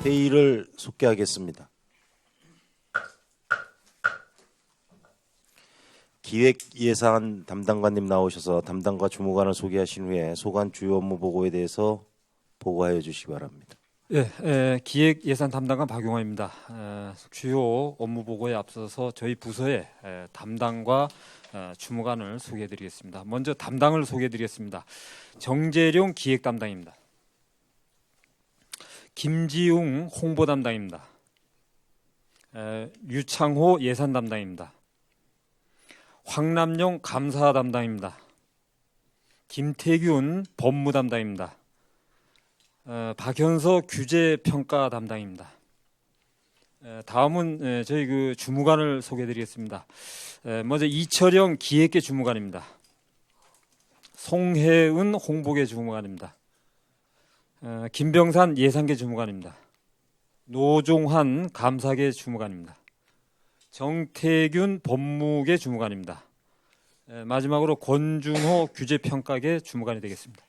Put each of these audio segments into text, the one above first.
회의를 속개하겠습니다. 기획예산 담당관님 나오셔서 담당과 주무관을 소개하신 후에 소관 주요 업무 보고에 대해서 보고하여 주시기 바랍니다. 기획예산 담당관 박용화입니다. 주요 업무 보고에 앞서서 저희 부서의 담당과 주무관을 소개해드리겠습니다. 먼저 담당을 소개해드리겠습니다. 정재룡 기획 담당입니다. 김지웅 홍보 담당입니다. 유창호 예산 담당입니다. 황남용 감사 담당입니다. 김태균 법무 담당입니다. 박현서 규제 평가 담당입니다. 다음은 저희 주무관을 소개해드리겠습니다. 먼저 이철영 기획계 주무관입니다. 송혜은 홍보계 주무관입니다. 김병산 예산계 주무관입니다. 노종환 감사계 주무관입니다. 정태균 법무계 주무관입니다. 마지막으로 권준호 규제평가계 주무관이 되겠습니다.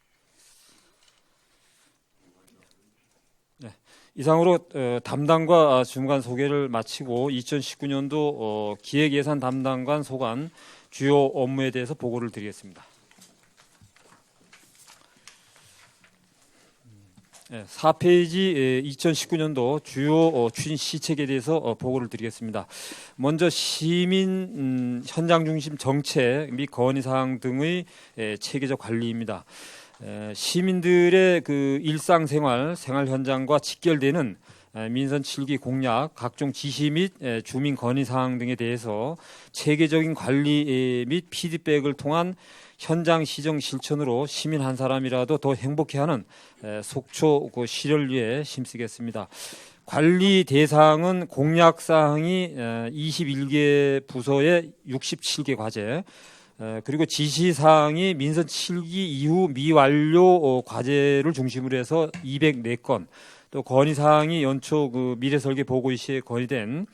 이상으로 담당과 주무관 소개를 마치고 2019년도 기획예산 담당관 소관 주요 업무에 대해서 보고를 드리겠습니다. 4페이지 2019년도 주요 추진 시책에 대해서 보고를 드리겠습니다. 먼저 시민 현장 중심 정책 및 건의사항 등의 체계적 관리입니다. 시민들의 일상생활, 생활 현장과 직결되는 민선 7기 공약, 각종 지시 및 주민 건의사항 등에 대해서 체계적인 관리 및 피드백을 통한 현장 시정 실천으로 시민 한 사람이라도 더 행복해하는 속초 실현을 위해 힘쓰겠습니다. 관리 대상은 공약 사항이 21개 부서의 67개 과제, 그리고 지시 사항이 민선 7기 이후 미완료 과제를 중심으로 해서 204건, 또 건의 사항이 연초 미래 설계 보고 시에 건의된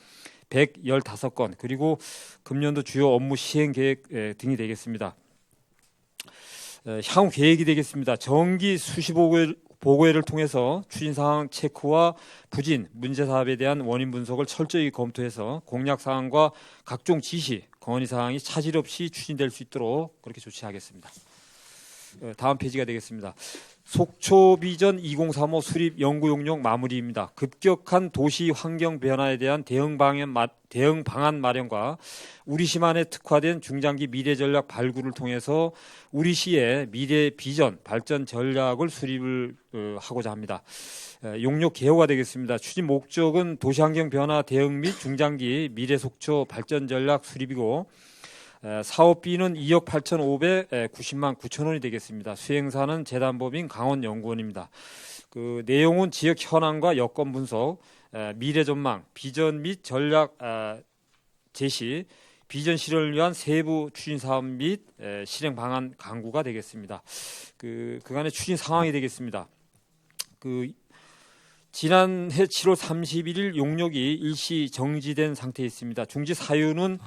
115건, 그리고 금년도 주요 업무 시행 계획 등이 되겠습니다. 향후 계획이 되겠습니다. 정기 수시 보고회를 통해서 추진 사항 체크와 부진, 문제 사업에 대한 원인 분석을 철저히 검토해서 공약 사항과 각종 지시, 건의 사항이 차질 없이 추진될 수 있도록 그렇게 조치하겠습니다. 다음 페이지가 되겠습니다. 속초 비전 2035 수립 연구 용역 마무리입니다. 급격한 도시 환경 변화에 대한 대응 방안 마련과 우리시만에 특화된 중장기 미래 전략 발굴을 통해서 우리시의 미래 비전 발전 전략을 수립을 하고자 합니다. 용역 개요가 되겠습니다. 추진 목적은 도시 환경 변화 대응 및 중장기 미래 속초 발전 전략 수립이고, 사업비는 2억 8,590만 9천 원이 되겠습니다. 수행사는 재단법인 강원연구원입니다. 내용은 지역 현황과 여건 분석, 미래 전망, 비전 및 전략 제시, 비전 실현을 위한 세부 추진 사업 및 실행 방안 강구가 되겠습니다. 그간의 추진 상황이 되겠습니다. 지난해 7월 31일 용역이 일시 정지된 상태에 있습니다. 중지 사유는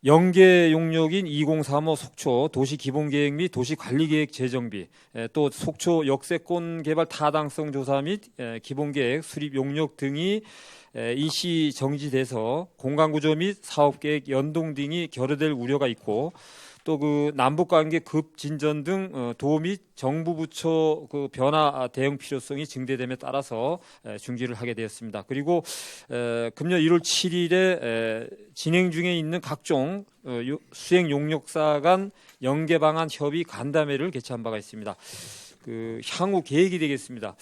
연계 용역인 2035 속초 도시기본계획 및 도시관리계획 재정비, 또 속초 역세권 개발 타당성 조사 및 기본계획 수립 용역 등이 일시 정지돼서 공간구조 및 사업계획 연동 등이 결여될 우려가 있고, 또 남북관계 급진전 등 도 및 정부 부처 변화 대응 필요성이 증대됨에 따라서 중지를 하게 되었습니다. 그리고 금년 1월 7일에 진행 중에 있는 각종 수행 용역사 간 연계 방안 협의 간담회를 개최한 바가 있습니다. 향후 계획이 되겠습니다.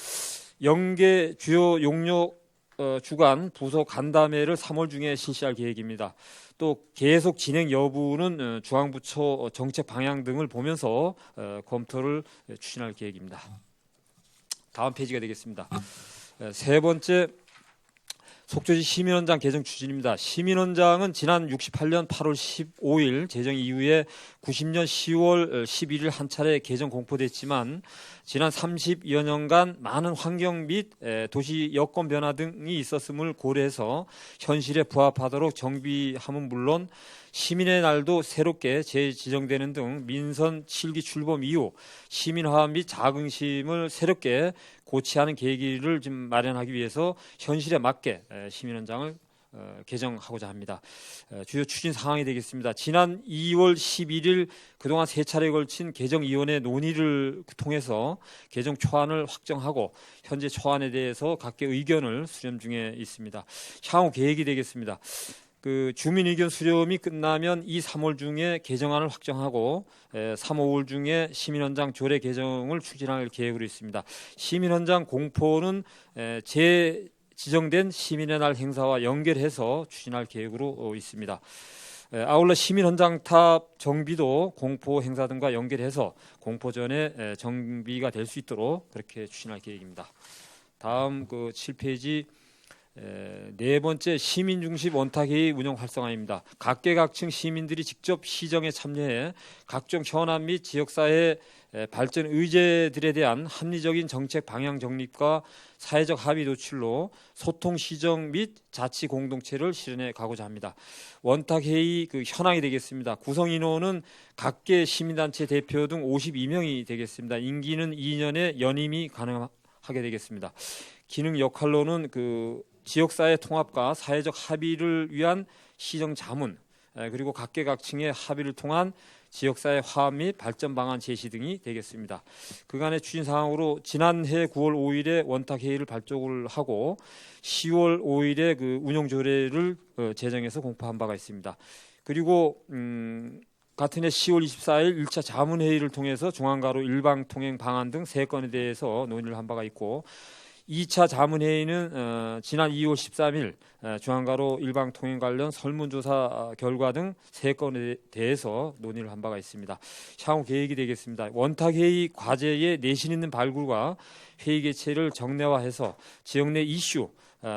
연계 주요 용역 주간 부서 간담회를 3월 중에 실시할 계획입니다. 또 계속 진행 여부는 중앙부처 정책 방향 등을 보면서 검토를 추진할 계획입니다. 다음 페이지가 되겠습니다. 세 번째, 속초시 시민원장 개정 추진입니다. 시민원장은 지난 68년 8월 15일 제정 이후에 90년 10월 11일 한 차례 개정 공포됐지만, 지난 30여 년간 많은 환경 및 도시 여건 변화 등이 있었음을 고려해서 현실에 부합하도록 정비함은 물론 시민의 날도 새롭게 재지정되는 등 민선 7기 출범 이후 시민화 및 자긍심을 새롭게 고치하는 계기를 좀 마련하기 위해서 현실에 맞게 시민헌장을 개정하고자 합니다. 주요 추진 사항이 되겠습니다. 지난 2월 11일 그동안 3차례에 걸친 개정위원회 논의를 통해서 개정 초안을 확정하고 현재 초안에 대해서 각계 의견을 수렴 중에 있습니다. 향후 계획이 되겠습니다. 주민 의견 수렴이 끝나면 2, 3월 중에 개정안을 확정하고 3, 5월 중에 시민헌장 조례 개정을 추진할 계획으로 있습니다. 시민헌장 공포는 지정된 시민의 날 행사와 연결해서 추진할 계획으로 있습니다. 아울러 시민헌장탑 정비도 공포 행사 등과 연결해서 공포 전에 정비가 될 수 있도록 그렇게 추진할 계획입니다. 다음 7페이지 네 번째 시민중심 원탁회의 운영 활성화입니다. 각계각층 시민들이 직접 시정에 참여해 각종 현안 및 지역사회 발전 의제들에 대한 합리적인 정책 방향 정립과 사회적 합의 도출로 소통 시정 및 자치 공동체를 실현해 가고자 합니다. 원탁회의 현황이 되겠습니다. 구성 인원은 각계 시민단체 대표 등 52명이 되겠습니다. 임기는 2년에 연임이 가능하게 되겠습니다. 기능 역할로는 지역사회 통합과 사회적 합의를 위한 시정 자문 그리고 각계각층의 합의를 통한 지역사회 화합 및 발전 방안 제시 등이 되겠습니다. 그간의 추진 사항으로 지난해 9월 5일에 원탁회의를 발족을 하고 10월 5일에 운영 조례를 제정해서 공포한 바가 있습니다. 그리고 같은 해 10월 24일 1차 자문회의를 통해서 중앙가로 일방통행 방안 등 3건에 대해서 논의를 한 바가 있고 2차 자문회의는 지난 2월 13일 중앙가로 일방통행 관련 설문조사 결과 등 3건에 대해서 논의를 한 바가 있습니다. 향후 계획이 되겠습니다. 원탁회의 과제의 내신 있는 발굴과 회의 개최를 정례화해서 지역 내 이슈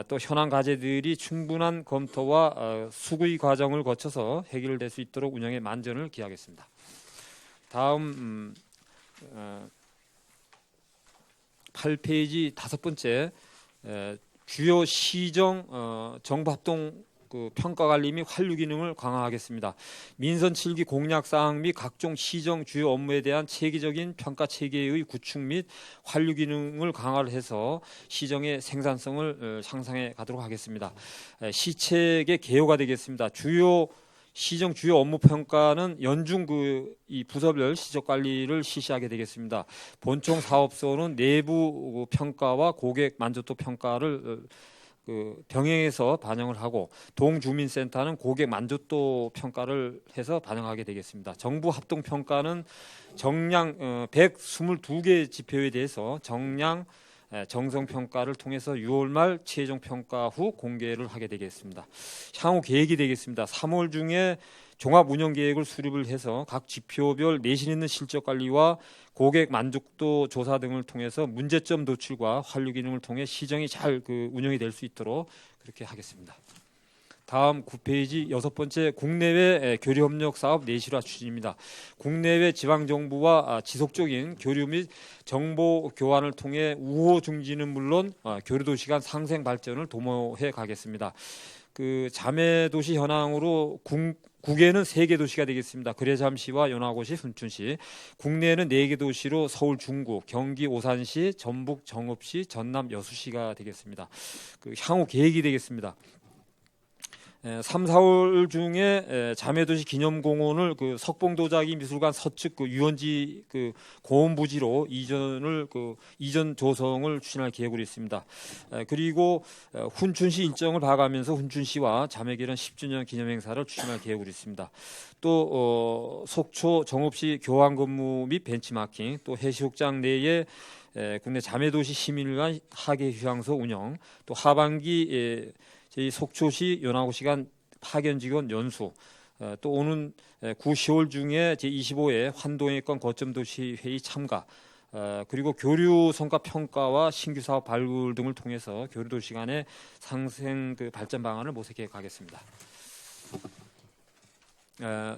또 현안 과제들이 충분한 검토와 수의 과정을 거쳐서 해결될 수 있도록 운영에 만전을 기하겠습니다. 다음 8페이지 5번째 주요 시정 정부 합동 평가관리 및 환류 기능을 강화하겠습니다. 민선 7기 공약 사항 및 각종 시정 주요 업무에 대한 체계적인 평가 체계의 구축 및 환류 기능을 강화를 해서 시정의 생산성을 향상해 가도록 하겠습니다. 시책의 개요가 되겠습니다. 시정 주요 업무 평가는 연중 이 부서별 시적 관리를 실시하게 되겠습니다. 본청 사업소는 내부 평가와 고객 만족도 평가를 병행해서 반영을 하고 동주민센터는 고객 만족도 평가를 해서 반영하게 되겠습니다. 정부 합동 평가는 정량 122개 지표에 대해서 정량 정성평가를 통해서 6월 말 최종평가 후 공개를 하게 되겠습니다. 향후 계획이 되겠습니다. 3월 중에 종합운영계획을 수립을 해서 각 지표별 내신 있는 실적관리와 고객 만족도 조사 등을 통해서 문제점 도출과 환류 기능을 통해 시정이 잘 운영이 될 수 있도록 그렇게 하겠습니다. 다음 9페이지 6번째 국내외 교류협력 사업 내실화 추진입니다. 국내외 지방정부와 지속적인 교류 및 정보 교환을 통해 우호 중지는 물론 교류도시 간 상생 발전을 도모해 가겠습니다. 자매도시 현황으로 국외는 3개 도시가 되겠습니다. 거래잠시와 연화고시, 순천시. 국내에는 4개 도시로 서울 중구, 경기 오산시, 전북 정읍시, 전남 여수시가 되겠습니다. 향후 계획이 되겠습니다. 3, 4월 중에 자매도시 기념공원을 석봉도자기 미술관 서측 유원지 고원부지로 이전 조성을 추진할 계획으로 있습니다. 그리고 훈춘시 일정을 봐가면서 훈춘시와 자매결연 10주년 기념행사를 추진할 계획으로 있습니다. 또 속초 정읍시 교환근무 및 벤치마킹, 또 해수욕장 내에 국내 자매도시 시민간 하계 휴양소 운영, 또 하반기 저희 속초시 연화고시간 파견 직원 연수, 또 오는 9, 10월 중에 제25회 환동회권 거점도시 회의 참가, 그리고 교류 성과 평가와 신규 사업 발굴 등을 통해서 교류도시 간의 상생 발전 방안을 모색해 가겠습니다.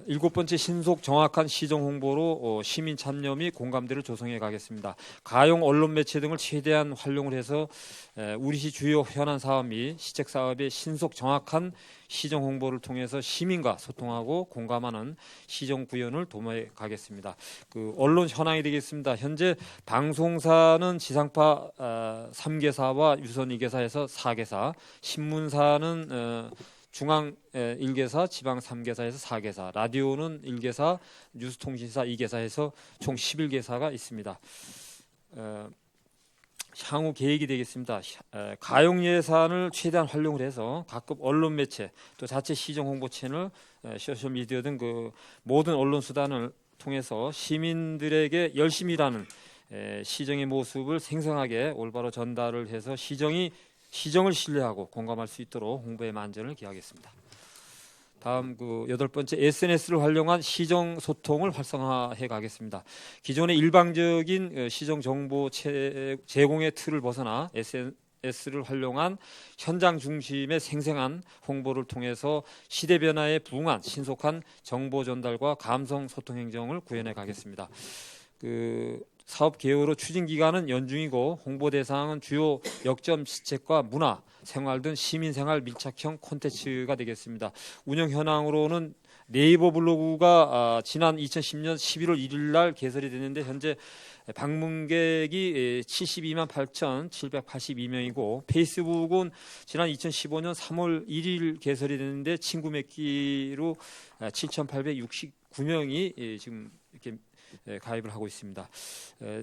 일곱 번째, 신속 정확한 시정 홍보로 시민 참여 및 공감대를 조성해 가겠습니다. 가용 언론 매체 등을 최대한 활용을 해서 우리시 주요 현안 사업 및 시책 사업의 신속 정확한 시정 홍보를 통해서 시민과 소통하고 공감하는 시정 구현을 도모해 가겠습니다. 그 언론 현황이 되겠습니다. 현재 방송사는 지상파 3개사와 유선 2개사에서 4개사, 신문사는 중앙 1개사, 지방 3개사에서 4개사, 라디오는 1개사, 뉴스통신사 2개사에서 총 11개사가 있습니다. 향후 계획이 되겠습니다. 가용 예산을 최대한 활용을 해서 각급 언론 매체, 또 자체 시정 홍보 채널, 소셜 미디어 등 그 모든 언론 수단을 통해서 시민들에게 열심히 일하는 시정의 모습을 생생하게 올바로 전달을 해서 시정을 신뢰하고 공감할 수 있도록 홍보에 만전을 기하겠습니다. 다음 그 여덟 번째, SNS를 활용한 시정 소통을 활성화해 가겠습니다. 기존의 일방적인 시정 정보 제공의 틀을 벗어나 SNS를 활용한 현장 중심의 생생한 홍보를 통해서 시대 변화에 부응한 신속한 정보 전달과 감성 소통 행정을 구현해 가겠습니다. 그 사업 개요로 추진 기간은 연중이고 홍보 대상은 주요 역점 시책과 문화, 생활 등 시민 생활 밀착형 콘텐츠가 되겠습니다. 운영 현황으로는 네이버 블로그가 지난 2010년 11월 1일 날 개설이 됐는데 현재 방문객이 72만 8,782명이고 페이스북은 지난 2015년 3월 1일 개설이 됐는데 친구 맺기로 7,869명이 지금 이렇게 가입을 하고 있습니다.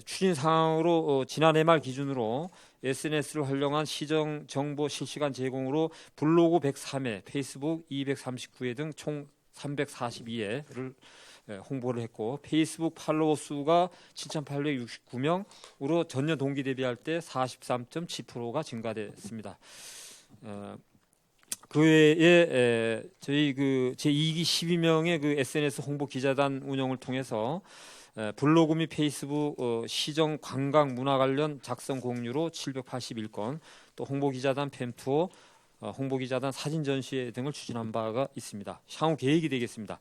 추진 사항으로 지난해 말 기준으로 SNS를 활용한 시정 정보 실시간 제공으로 블로그 103회, 페이스북 239회 등 총 342회를 홍보를 했고 페이스북 팔로워 수가 7,869명으로 전년 동기 대비할 때 43.7%가 증가됐습니다. 그 외에 저희 그 제2기 12명의 그 SNS 홍보 기자단 운영을 통해서 블로그 및 페이스북 시정 관광 문화 관련 작성 공유로 781건, 또 홍보 기자단 팸투어, 홍보 기자단 사진 전시회 등을 추진한 바가 있습니다. 향후 계획이 되겠습니다.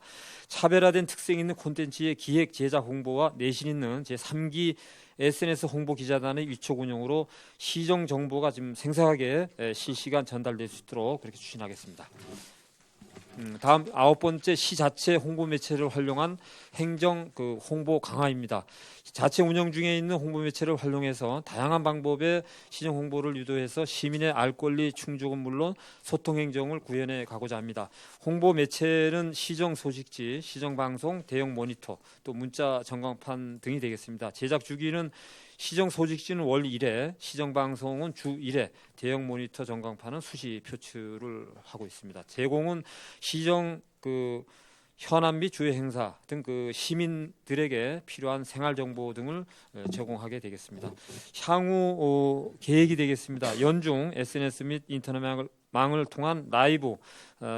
차별화된 특색 있는 콘텐츠의 기획 제작 홍보와 내신 있는 제3기 SNS 홍보 기자단의 위촉 운영으로 시정 정보가 지금 생생하게 실시간 전달될 수 있도록 그렇게 추진하겠습니다. 다음 아홉 번째, 시 자체 홍보 매체를 활용한 행정 그 홍보 강화입니다. 자체 운영 중에 있는 홍보 매체를 활용해서 다양한 방법의 시정 홍보를 유도해서 시민의 알 권리 충족은 물론 소통 행정을 구현해 가고자 합니다. 홍보 매체는 시정 소식지, 시정 방송, 대형 모니터, 또 문자 전광판 등이 되겠습니다. 제작 주기는 시정 소식지는 월 1회, 시정 방송은 주 1회, 대형 모니터 전광판은 수시 표출을 하고 있습니다. 제공은 시정 그 현안 및 주요 행사 등 그 시민들에게 필요한 생활 정보 등을 제공하게 되겠습니다. 향후 계획이 되겠습니다. 연중 SNS 및 인터넷망을 통한 라이브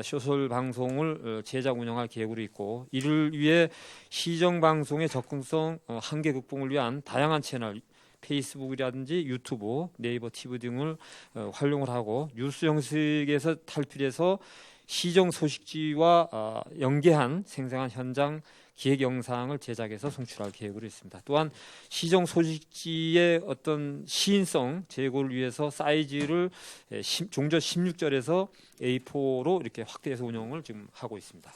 소셜 방송을 제작 운영할 계획으로 있고, 이를 위해 시정 방송의 접근성 한계 극복을 위한 다양한 채널, 페이스북이라든지 유튜브, 네이버 TV 등을 활용을 하고 뉴스 형식에서 탈피해서 시정 소식지와 연계한 생생한 현장 기획 영상을 제작해서 송출할 계획으로 있습니다. 또한 시정 소식지의 어떤 시인성 제고를 위해서 사이즈를 종저 16절에서 A4로 이렇게 확대해서 운영을 지금 하고 있습니다.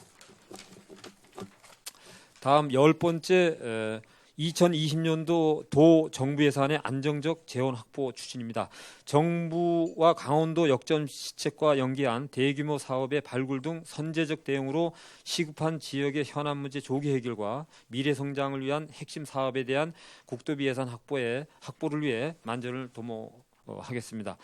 다음 열 번째, 2020년도 도 정부 예산의 안정적 재원 확보 추진입니다. 정부와 강원도 역전 시책과 연계한 대규모 사업의 발굴 등 선제적 대응으로 시급한 지역의 현안 문제 조기 해결과 미래 성장을 위한 핵심 사업에 대한 국도비 예산 확보를 위해 만전을 도모하겠습니다.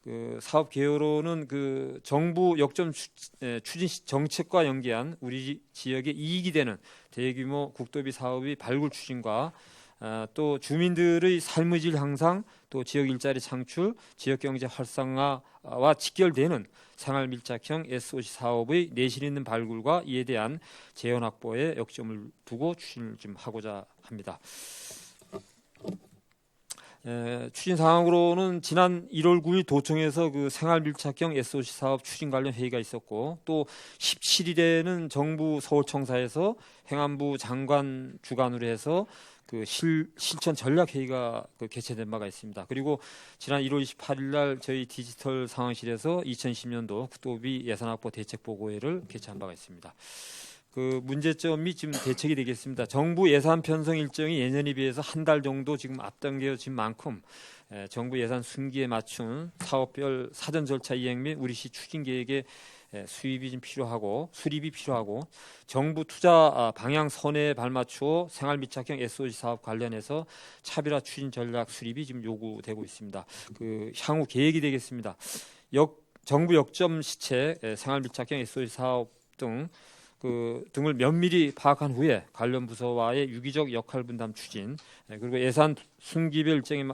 그 사업 개요로는 그 정부 역점 추진 정책과 연계한 우리 지역에 이익이 되는 대규모 국도비 사업의 발굴 추진과 또 주민들의 삶의 질 향상, 또 지역 일자리 창출, 지역 경제 활성화와 직결되는 생활 밀착형 SOC 사업의 내실 있는 발굴과 이에 대한 재원 확보에 역점을 두고 추진을 좀 하고자 합니다. 추진 사항으로는 지난 1월 9일 도청에서 그 생활밀착형 SOC 사업 추진 관련 회의가 있었고, 또 17일에는 정부 서울청사에서 행안부 장관 주관으로 해서 그 실천 전략 회의가 개최된 바가 있습니다. 그리고 지난 1월 28일 날 저희 디지털 상황실에서 2020년도 국토비 예산 확보 대책 보고회를 개최한 바가 있습니다. 그 문제점이 지금 대책이 되겠습니다. 정부 예산 편성 일정이 예년에 비해서 한 달 정도 지금 앞당겨진 만큼 정부 예산 순기에 맞춘 사업별 사전 절차 이행 및 우리시 추진 계획의 수립이 필요하고 정부 투자 방향 선에 발맞추어 생활밀착형 SOC 사업 관련해서 차별화 추진 전략 수립이 지금 요구되고 있습니다. 그 향후 계획이 되겠습니다. 정부 역점 시책, 생활밀착형 SOC 사업 등을 면밀히 파악한 후에 관련 부서와의 유기적 역할 분담 추진, 그리고 예산 순기별 일정에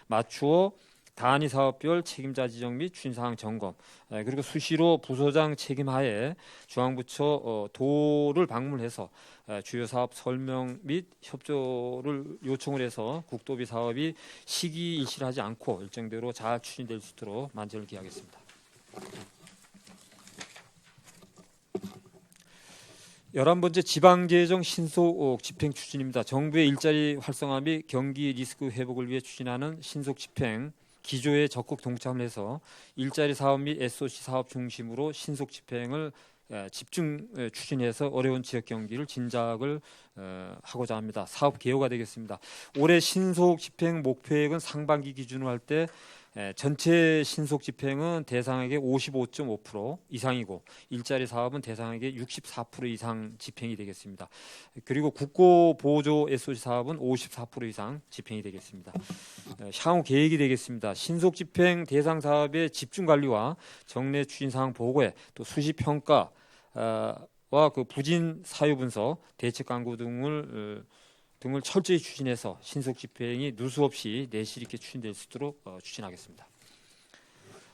맞추어 단위 사업별 책임자 지정 및 추진 사항 점검, 그리고 수시로 부서장 책임하에 중앙부처 도를 방문해서 주요 사업 설명 및 협조를 요청을 해서 국도비 사업이 시기 일실하지 않고 일정대로 잘 추진될 수 있도록 만전을 기하겠습니다. 11번째 지방재정 신속 집행 추진입니다. 정부의 일자리 활성화 및 경기 리스크 회복을 위해 추진하는 신속 집행 기조에 적극 동참을 해서 일자리 사업 및 SOC 사업 중심으로 신속 집행을 집중 추진해서 어려운 지역 경기를 진작을 하고자 합니다. 사업 개요가 되겠습니다. 올해 신속 집행 목표액은 상반기 기준으로 할 때 전체 신속 집행은 대상에게 55.5% 이상이고 일자리 사업은 대상에게 64% 이상 집행이 되겠습니다. 그리고 국고 보조 SOC 사업은 54% 이상 집행이 되겠습니다. 향후 계획이 되겠습니다. 신속 집행 대상 사업의 집중 관리와 정례 추진 사항 보고에 또 수시 평가 와 그 부진 사유 분석, 대책 광고 등을 철저히 추진해서 신속 집행이 누수 없이 내실 있게 추진될 수 있도록 추진하겠습니다.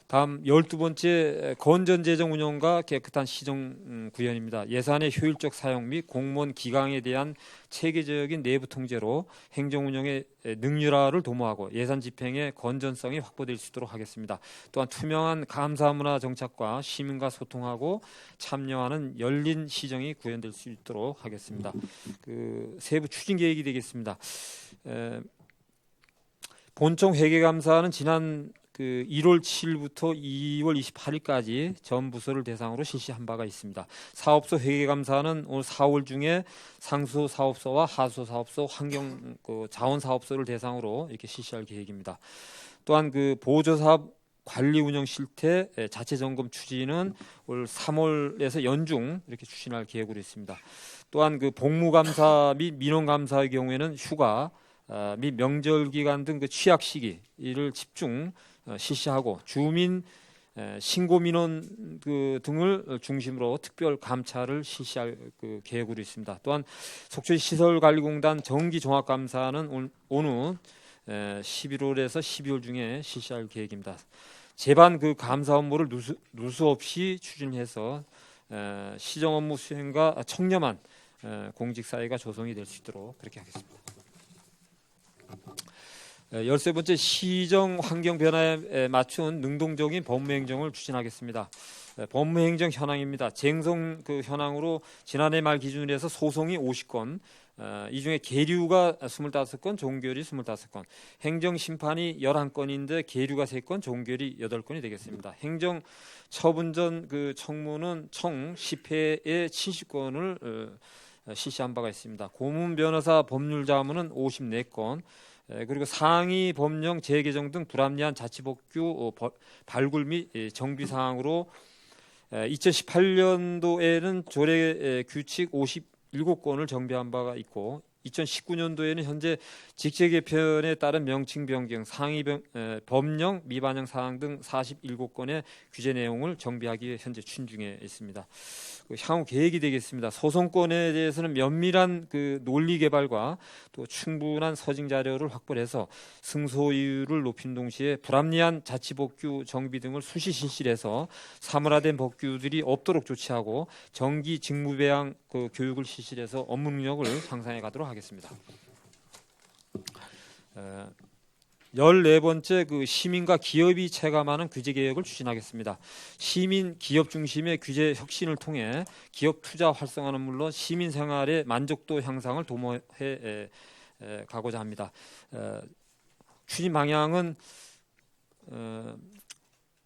다음 12번째 건전 재정 운영과 깨끗한 시정 구현입니다. 예산의 효율적 사용 및 공무원 기강에 대한 체계적인 내부 통제로 행정 운영의 능률화를 도모하고 예산 집행의 건전성이 확보될 수 있도록 하겠습니다. 또한 투명한 감사 문화 정착과 시민과 소통하고 참여하는 열린 시정이 구현될 수 있도록 하겠습니다. 그 세부 추진 계획이 되겠습니다. 본청 회계감사는 지난 1월 7일부터 2월 28일까지 전 부서를 대상으로 실시한 바가 있습니다. 사업소 회계감사는 오늘 4월 중에 상수 사업소와 하수 사업소, 환경 자원 사업소를 대상으로 이렇게 실시할 계획입니다. 또한 보조 사업 관리 운영 실태 자체 점검 추진은 올 3월에서 연중 이렇게 추진할 계획으로 있습니다. 또한 복무 감사 및 민원 감사의 경우에는 휴가 및 명절 기간 등 취약 시기 이를 집중 실시하고 주민 신고 민원 등을 중심으로 특별 감찰을 실시할 계획으로 있습니다. 또한 속초시 시설관리공단 정기 종합 감사는 오는 11월에서 12월 중에 실시할 계획입니다. 제반 감사 업무를 누수 없이 추진해서 시정 업무 수행과 청렴한 공직 사회가 조성이 될 수 있도록 그렇게 하겠습니다. 13번째 시정 환경 변화에 맞춘 능동적인 법무행정을 추진하겠습니다. 법무행정 현황입니다. 쟁송 현황으로 지난해 말 기준으로 해서 소송이 50건, 이 중에 계류가 25건, 종결이 25건, 행정심판이 11건인데 계류가 3건, 종결이 8건이 되겠습니다. 행정처분 전 청문은 총 10회에 70건을 실시한 바가 있습니다. 고문 변호사 법률자문은 54건, 그리고 상위 법령 재개정 등 불합리한 자치법규 발굴 및 정비 사항으로 2018년도에는 조례 규칙 57건을 정비한 바가 있고 2019년도에는 현재 직제 개편에 따른 명칭 변경, 상위 법령 미반영 사항 등 47건의 규제 내용을 정비하기 위해 현재 추진 중에 있습니다. 향후 계획이 되겠습니다. 소송권에 대해서는 면밀한 논리 개발과 또 충분한 서증 자료를 확보해서 승소율을 높인 동시에 불합리한 자치법규 정비 등을 수시 실시해서 사물화된 법규들이 없도록 조치하고 정기 직무배양 교육을 실시해서 업무 능력을 향상해 가도록 하겠습니다. 14번째 그 시민과 기업이 체감하는 규제 개혁을 추진하겠습니다. 시민 기업 중심의 규제 혁신을 통해 기업 투자 활성화는 물론 시민 생활의 만족도 향상을 도모해 가고자 합니다. 추진 방향은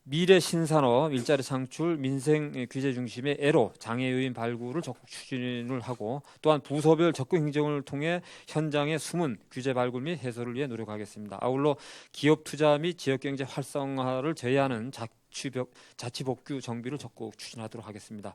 미래 신산업, 일자리 창출, 민생 규제 중심의 애로 장애 요인 발굴을 적극 추진을 하고 또한 부서별 적극 행정을 통해 현장의 숨은 규제 발굴 및 해소를 위해 노력하겠습니다. 아울러 기업 투자 및 지역 경제 활성화를 제외하는 자치복규 정비를 적극 추진하도록 하겠습니다.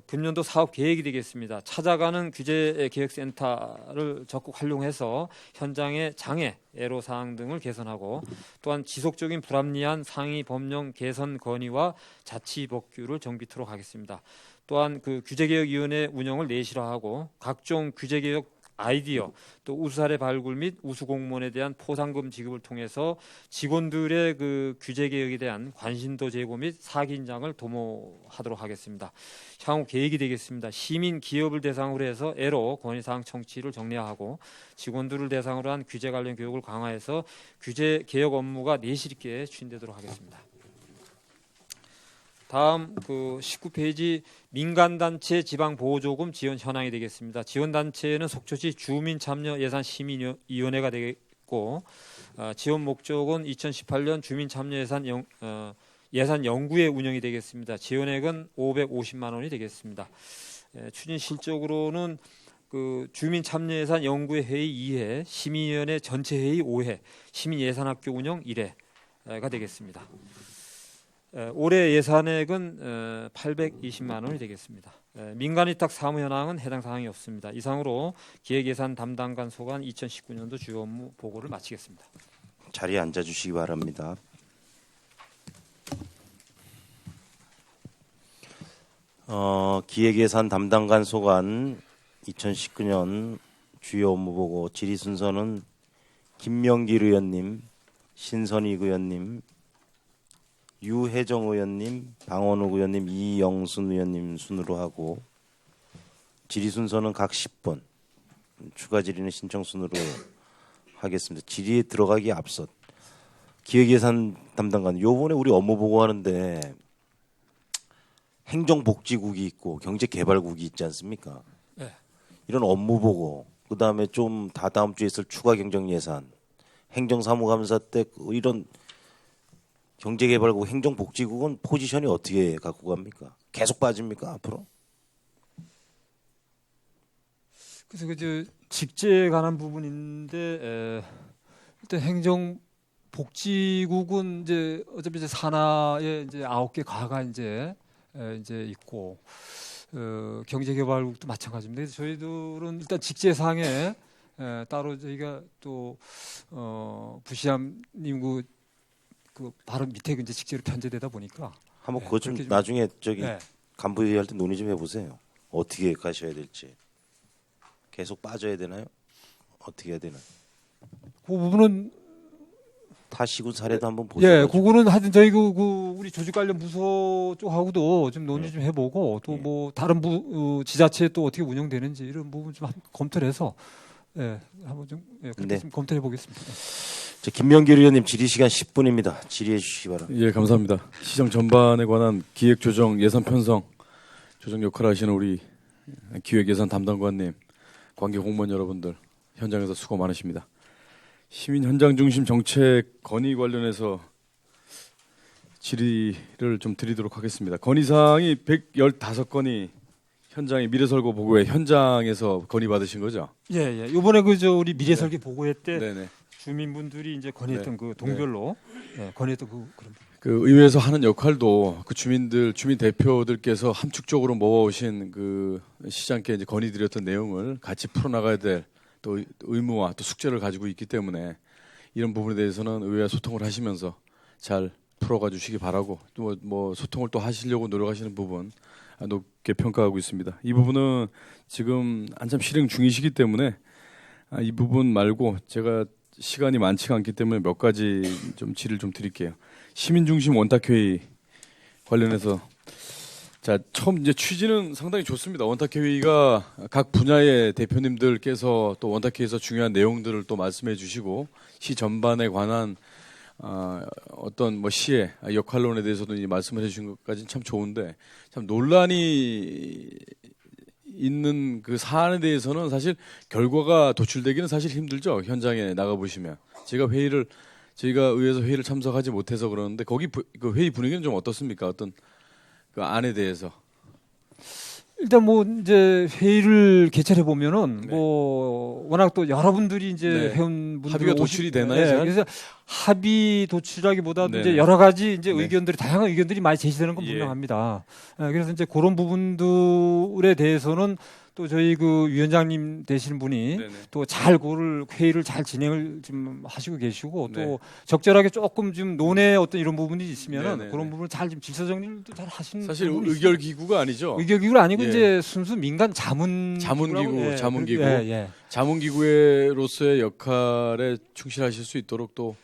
금년도 사업 계획이 되겠습니다. 찾아가는 규제개혁센터를 적극 활용해서 현장의 장애, 애로사항 등을 개선하고 또한 지속적인 불합리한 상위 법령 개선 건의와 자치법규를 정비토록 하겠습니다. 또한 그 규제개혁위원회 운영을 내실화하고 각종 규제개혁 아이디어 또 우수사례 발굴 및 우수 공무원에 대한 포상금 지급을 통해서 직원들의 그 규제 개혁에 대한 관심도 제고 및 사기인장을 도모하도록 하겠습니다. 향후 계획이 되겠습니다. 시민 기업을 대상으로 해서 애로 건의사항 청취를 정례화하고 직원들을 대상으로 한 규제 관련 교육을 강화해서 규제 개혁 업무가 내실 있게 추진되도록 하겠습니다. 다음 그 19페이지 민간단체 지방보호조금 지원 현황이 되겠습니다. 지원단체는 속초시 주민참여예산시민위원회가 되겠고 지원 목적은 2018년 주민참여예산 예산 연구회 운영이 되겠습니다. 지원액은 550만 원이 되겠습니다. 추진 실적으로는 그 주민참여예산 연구회 회의 2회, 시민위원회 전체 회의 5회, 시민예산학교 운영 1회가 되겠습니다. 올해 예산액은 820만 원이 되겠습니다. 민간위탁 사무 현황은 해당 사항이 없습니다. 이상으로 기획예산 담당관 소관 2019년도 주요 업무 보고를 마치겠습니다. 자리에 앉아주시기 바랍니다. 기획예산 담당관 소관 2019년 주요 업무 보고 질의 순서는 김명길 의원님, 신선익 의원님, 유혜정 의원님, 방원욱 의원님, 이영순 의원님 순으로 하고 질의 순서는 각 10분, 추가 질의는 신청 순으로 하겠습니다. 질의에 들어가기에 앞서 기획예산 담당관, 요번에 우리 업무 보고하는데 행정복지국이 있고 경제개발국이 있지 않습니까? 네. 이런 업무 보고 그다음에 좀 다음 주에 있을 추가 경정예산, 행정사무감사 때 이런 경제개발국, 행정복지국은 포지션이 어떻게 갖고 갑니까? 계속 빠집니까 앞으로? 그래서 그 직제에 관한 부분인데 일단 행정복지국은 이제 어차피 이제 산하에 이제 9개 과가 이제 있고 경제개발국도 마찬가지입니다. 그래서 저희들은 일단 직제상에 따로 저희가 또 부시암님 그 바로 밑에 이제 직제로 편제되다 보니까 한번 그거 좀 나중에 저기 간부회의 할 때 논의 좀 해보세요. 어떻게 가셔야 될지. 계속 빠져야 되나요? 어떻게 해야 되나요? 그 부분은 타시군 사례도 한번 보세요. 예, 그거는 하여튼 저희 우리 조직 관련 부서 쪽하고도 좀 논의 좀 해보고 또 뭐 다른 지자체 또 어떻게 운영되는지 이런 부분 좀 검토를 해서 한번 좀 그렇게 좀 검토해 보겠습니다. 김명길 의원님 질의 시간 10분입니다. 질의해 주시기 바랍니다. 예, 감사합니다. 시정 전반에 관한 기획 조정, 예산 편성, 조정 역할을 하시는 우리 기획 예산 담당관님, 관계 공무원 여러분들 현장에서 수고 많으십니다. 시민 현장 중심 정책 건의 관련해서 질의를 좀 드리도록 하겠습니다. 건의사항이 115건이 현장의 미래설계 보고회 현장에서 건의 받으신 거죠? 예. 이번에 우리 미래설계 보고회 때 네네. 주민분들이 이제 건의했던 그 동별로 건의했던 그런. 그 의회에서 하는 역할도 그 주민 대표들께서 함축적으로 모아오신 그 시장께 이제 건의드렸던 내용을 같이 풀어나가야 될 또 의무와 또 숙제를 가지고 있기 때문에 이런 부분에 대해서는 의회와 소통을 하시면서 잘 풀어가 주시기 바라고 또 뭐 소통을 또 하시려고 노력하시는 부분 높게 평가하고 있습니다. 이 부분은 지금 한참 실행 중이시기 때문에 이 부분 말고 제가 시간이 많지가 않기 때문에 몇 가지 좀 질의를 좀 드릴게요. 시민중심 원탁회의 관련해서 자, 처음 이제 취지는 상당히 좋습니다. 원탁회 회의가 각 분야의 대표님들께서 또 원탁회에서 중요한 내용들을 또 말씀해 주시고 시 전반에 관한 어떤 뭐 시의 역할론에 대해서도 이제 말씀을 해주신 것까지는 참 좋은데 참 논란이 있는 그 사안에 대해서는 사실 결과가 도출되기는 사실 힘들죠. 현장에 나가 보시면 저희가 의회에서 회의를 참석하지 못해서 그러는데 거기 그 회의 분위기는 좀 어떻습니까? 어떤 그 안에 대해서. 일단 뭐 이제 회의를 개최해 보면은 네. 뭐 워낙 또 여러분들이 이제 네. 회원분들 합의가 도출이 되나요, 네. 잘? 그래서 합의 도출하기보다도 네네. 이제 여러 가지 이제 네. 의견들이 다양한 의견들이 많이 제시되는 건 예. 분명합니다. 그래서 이제 그런 부분들에 대해서는 또 저희 그 위원장님 되시는 분이 네네. 또 잘 그거를 회의를 잘 진행을 좀 하시고 계시고 네. 또 적절하게 조금 좀 논의 어떤 이런 부분이 있으면은 네네네. 그런 부분을 잘 좀 질서 정리도 잘 하시는 사실 부분이 의결 기구가 아니죠. 의결기구 아니고 예. 이제 순수 민간 자문기구라고, 자문기구. 예. 자문기구로서의 역할에 충실하실 수 있도록 또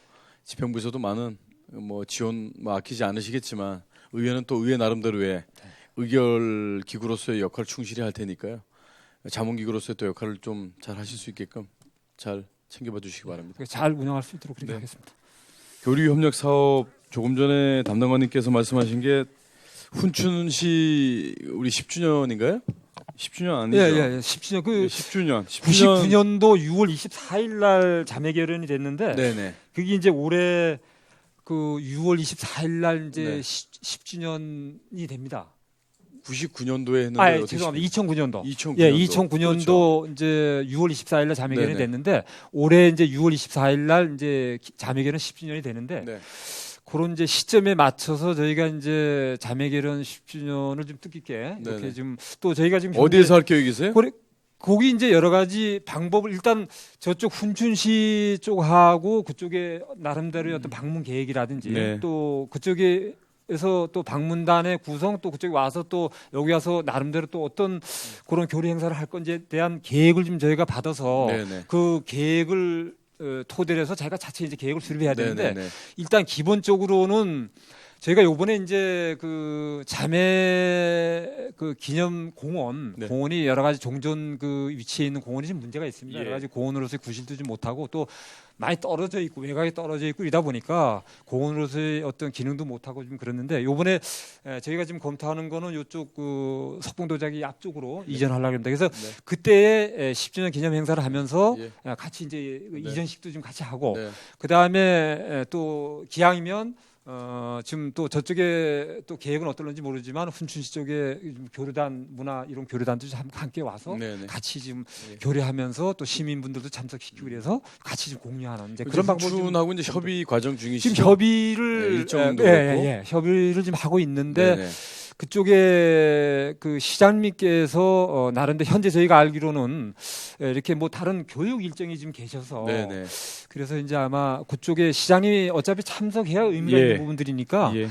집행부에서도 많은 뭐 지원 뭐 아끼지 않으시겠지만 의회는 또 의회 나름대로의 의결 기구로서의 역할을 충실히 할 테니까요. 자문기구로서의 또 역할을 좀 잘 하실 수 있게끔 잘 챙겨봐 주시기 바랍니다. 잘 운영할 수 있도록 그렇게 네. 하겠습니다. 교류 협력 사업 조금 전에 담당관님께서 말씀하신 게 훈춘시 우리 10주년인가요? 10주년 아니죠? 예. 10주년 그 10주년. 99년도 6월 24일 날 자매 결연이 됐는데 네네. 그게 이제 올해 그 6월 24일 날 이제 네. 10주년이 됩니다. 99년도에 했는데 죄송합니다. 2009년도. 2009년도. 예, 2009년도 그렇죠. 이제 6월 24일 날 자매 결연이 네네. 됐는데 올해 이제 6월 24일 날 이제 자매 결연 10주년이 되는데 네. 그런 이제 시점에 맞춰서 저희가 이제 자매 결연 10주년을 좀 뜻깊게 이렇게 네네. 좀 또 저희가 지금 어디에서 할 계획이세요? 거기 이제 여러 가지 방법을 일단 저쪽 훈춘시 쪽하고 그쪽에 나름대로의 어떤 방문 계획이라든지 네. 또 그쪽에서 또 방문단의 구성 또 그쪽에 와서 또 여기 와서 나름대로 또 어떤 그런 교류 행사를 할 건지에 대한 계획을 좀 저희가 받아서 네네. 그 계획을 토대로 해서 제가 자체 이제 계획을 수립해야 되는데 네네네. 일단 기본적으로는 저희가 요번에 이제 그 자매 그 기념 공원 네. 공원이 여러 가지 종전 그 위치에 있는 공원이 좀 문제가 있습니다. 예. 여러 가지 공원으로서의 구실도 좀 못하고 또 많이 떨어져 있고 외곽에 떨어져 있고 이러다 보니까 공원으로서의 어떤 기능도 못하고 좀 그랬는데 요번에 저희가 지금 검토하는 거는 요쪽 그 석봉도자기 앞쪽으로 이전하려고 합니다. 그래서 네. 그때에 10주년 기념 행사를 하면서 예. 같이 이제 네. 이전식도 좀 같이 하고 네. 그 다음에 또 기왕이면 지금 또 저쪽에 또 계획은 어떨런지 모르지만 훈춘시 쪽에 교류단 문화 이런 교류단도 좀 함께 와서 네네. 같이 지금 예. 교류하면서 또 시민분들도 참석시키고 그래서 같이 좀 공유하는 이제 그런 그런 방법을 좀 훈춘하고 이제 협의 과정 중이시죠? 지금 협의를 네, 일정도 그렇고. 협의를 좀 하고 있는데 네네. 그쪽에 그 시장님께서 나름대로 현재 저희가 알기로는 이렇게 뭐 다른 교육 일정이 좀 계셔서 네네. 그래서 이제 아마 그쪽에 시장님이 어차피 참석해야 의미가 예. 있는 부분들이니까 예.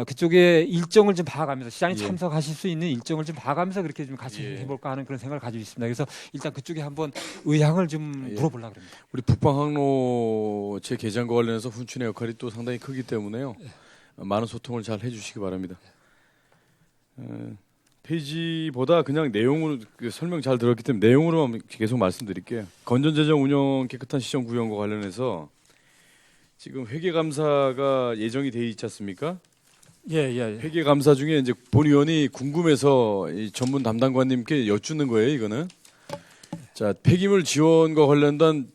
그쪽에 일정을 좀 봐가면서 시장이 예. 참석하실 수 있는 일정을 좀 봐가면서 그렇게 좀 같이 예. 해볼까 하는 그런 생각을 가지고 있습니다. 그래서 일단 그쪽에 한번 의향을 좀 예. 물어보려고 합니다. 우리 북방항로 제 개장과 관련해서 훈춘의 역할이 또 상당히 크기 때문에요. 많은 소통을 잘 해주시기 바랍니다. 페이지보다 그냥 내용으로 설명 잘 들었기 때문에 내용으로만 계속 말씀드릴게요. 건전재정 운영 깨끗한 시정 구현과 관련해서 지금 회계감사가 예정이 돼 있지 않습니까? 예. 회계감사 중에 이제 본위원이 궁금해서 이 전문 담당관님께 여쭙는 거예요. 이거는 자 폐기물 지원과 관련된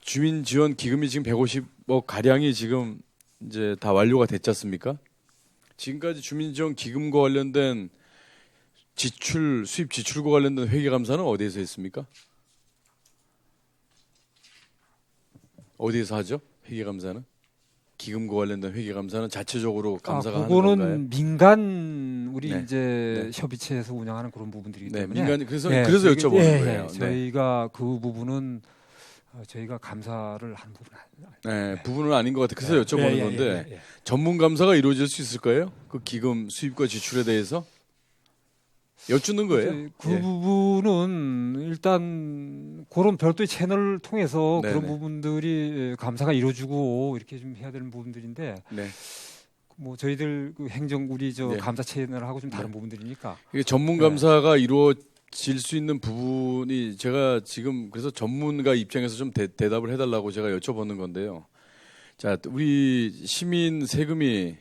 주민 지원 기금이 지금 150억 가량이 지금 이제 다 완료가 됐지 않습니까? 지금까지 주민 지원 기금과 관련된 지출 수입 지출과 관련된 회계 감사는 어디에서 했습니까? 어디에서 하죠? 회계 감사는 기금과 관련된 회계 감사는 자체적으로 감사가 하는 그거는 건가요? 민간 우리 네. 이제 네. 협의체에서 운영하는 그런 부분들이기 네, 때문에 민간 그래서 예, 여쭤보는 예, 거예요. 네. 저희가 그 부분은 저희가 감사를 하는 부분 아니에요. 네, 부분은 아닌 것 같아요. 그래서 여쭤보는 건데 전문 감사가 이루어질 수 있을 거예요? 그 기금 수입과 지출에 대해서 여쭙는 거예요. 그 예. 부분은 일단 그런 별도의 채널을 통해서 네네. 그런 부분들이 감사가 이루어지고 이렇게 좀 해야 되는 부분들인데 네. 뭐 저희들 그 행정 우리 저 네. 감사 채널하고 좀 다른 부분들이니까. 이게 전문 감사가 이루어질 수 있는 부분이 제가 지금 그래서 전문가 입장에서 좀 대답을 해달라고 제가 여쭤보는 건데요. 자, 우리 시민 세금이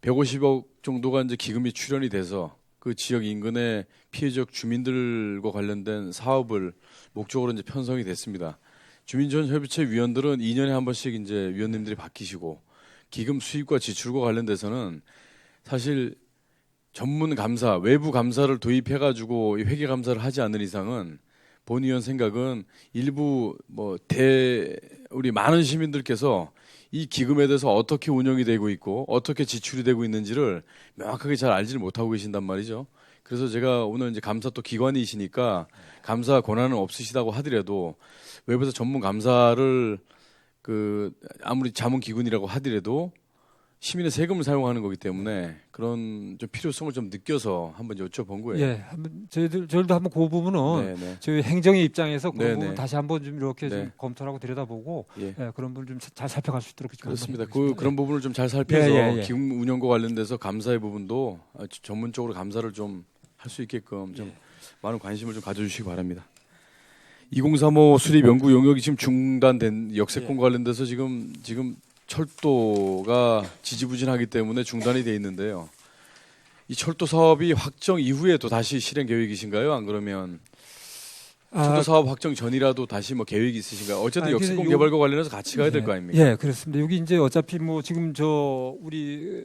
150억 정도가 이제 기금이 출연이 돼서 그 지역 인근의 피해적 주민들과 관련된 사업을 목적으로 이제 편성이 됐습니다. 주민전협의체 위원들은 2년에 한 번씩 이제 위원님들이 바뀌시고 기금 수입과 지출과 관련돼서는 사실 전문 감사, 외부 감사를 도입해 가지고 회계 감사를 하지 않는 이상은 본 의원 생각은 일부 우리 많은 시민들께서 이 기금에 대해서 어떻게 운영이 되고 있고 어떻게 지출이 되고 있는지를 명확하게 잘 알지를 못하고 계신단 말이죠. 그래서 제가 오늘 이제 감사 또 기관이시니까 감사 권한은 없으시다고 하더라도 외부에서 전문 감사를 아무리 자문기관이라도 하더라도 시민의 세금을 사용하는 거기 때문에 그런 좀 필요성을 좀 느껴서 한번 여쭤본 거예요. 예, 한번 저희들도 한번 그 부분은 네. 저희 행정의 입장에서 그 네, 부분 네. 다시 한번 좀 이렇게 네. 좀 검토하고 들여다보고 예. 그런 부분 좀 잘 살펴갈 수 있도록 좀 그렇습니다. 한번 해보겠습니다. 그런 부분을 좀 잘 살펴서 예. 기금 운영과 관련돼서 감사의 부분도 전문적으로 감사를 좀 할 수 있게끔 좀 많은 관심을 좀 가져주시기 바랍니다. 2035 수립 연구 용역이 지금 중단된 역세권 관련돼서 지금 철도가 지지부진하기 때문에 중단이 돼 있는데요. 이 철도 사업이 확정 이후에 또 다시 실행 계획이신가요? 안 그러면 철도 사업 확정 전이라도 다시 뭐 계획이 있으신가요? 어쨌든 역세권 개발과 관련해서 같이 가야 될 거 아닙니까? 예, 그렇습니다. 여기 이제 어차피 뭐 지금 우리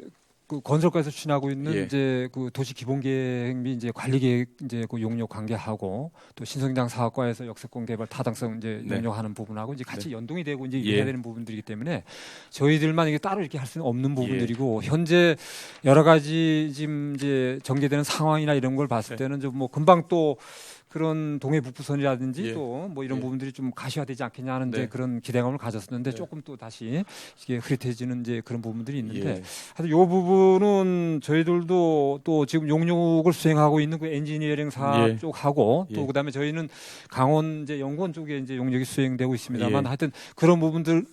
그 건설과에서 추진하고 있는 예. 이제 그 도시 기본 계획 및 이제 관리 계획 이제 그 용역 관계하고 또 신성장 사업과에서 역세권 개발 타당성 이제 네. 용역하는 부분하고 이제 같이 연동이 되고 이제 예. 해야 되는 부분들이기 때문에 저희들만 이게 따로 이렇게 할 수는 없는 부분들이고 현재 여러 가지 지금 이제 전개되는 상황이나 이런 걸 봤을 때는 좀 뭐 금방 또 그런 동해북부선이라든지 예. 또 뭐 이런 예. 부분들이 좀 가시화되지 않겠냐 하는 이제 네. 그런 기대감을 가졌었는데 네. 조금 또 다시 이게 흐릿해지는 이제 그런 부분들이 있는데 예. 하여튼 이 부분은 저희들도 또 지금 용역을 수행하고 있는 그 엔지니어링 사업 예. 쪽하고 또 예. 그다음에 저희는 강원 이제 연구원 쪽에 이제 용역이 수행되고 있습니다만 예. 하여튼 그런 부분들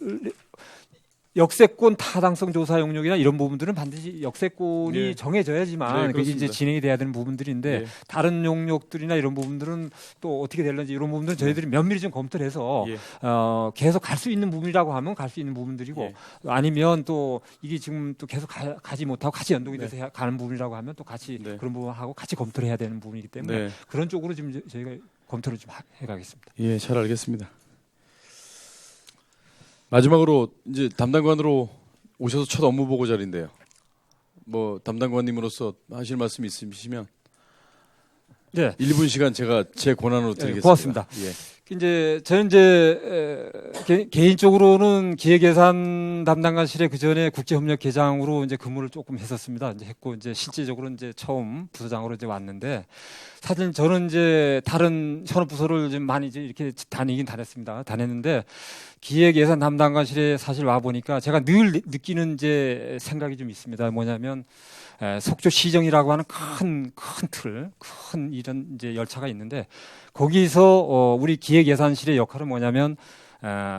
역세권 타당성 조사 용역이나 이런 부분들은 반드시 역세권이 예. 정해져야지만 네, 그게 이제 그렇습니다. 진행이 돼야 되는 부분들인데 예. 다른 용역들이나 이런 부분들은 또 어떻게 될는지 이런 부분들은 저희들이 면밀히 좀 검토를 해서 예. 계속 갈 수 있는 부분이라고 하면 갈 수 있는 부분들이고 예. 아니면 또 이게 지금 또 계속 가지 못하고 같이 연동이 돼서 네. 가는 부분이라고 하면 또 같이 네. 그런 부분하고 같이 검토를 해야 되는 부분이기 때문에 네. 그런 쪽으로 지금 저희가 검토를 좀 해가겠습니다. 예, 잘 알겠습니다. 마지막으로 이제 담당관으로 오셔서 첫 업무 보고 자리인데요. 뭐 담당관님으로서 하실 말씀 있으시면 네. 1분 시간 제가 제 권한으로 드리겠습니다. 고맙습니다. 예. 이제 저는 이제 개인적으로는 기획예산 담당관실에 그 전에 국제협력계장으로 이제 근무를 조금 했었습니다. 이제 했고 이제 실질적으로 이제 처음 부서장으로 이제 왔는데 사실 저는 이제 다른 현업 부서를 좀 많이 이제 이렇게 다니긴 다녔는데 기획예산 담당관실에 사실 와 보니까 제가 늘 느끼는 이제 생각이 좀 있습니다. 뭐냐면 속초 시정이라고 하는 큰 이런 이제 열차가 있는데 거기서 우리 기획예산실의 역할은 뭐냐면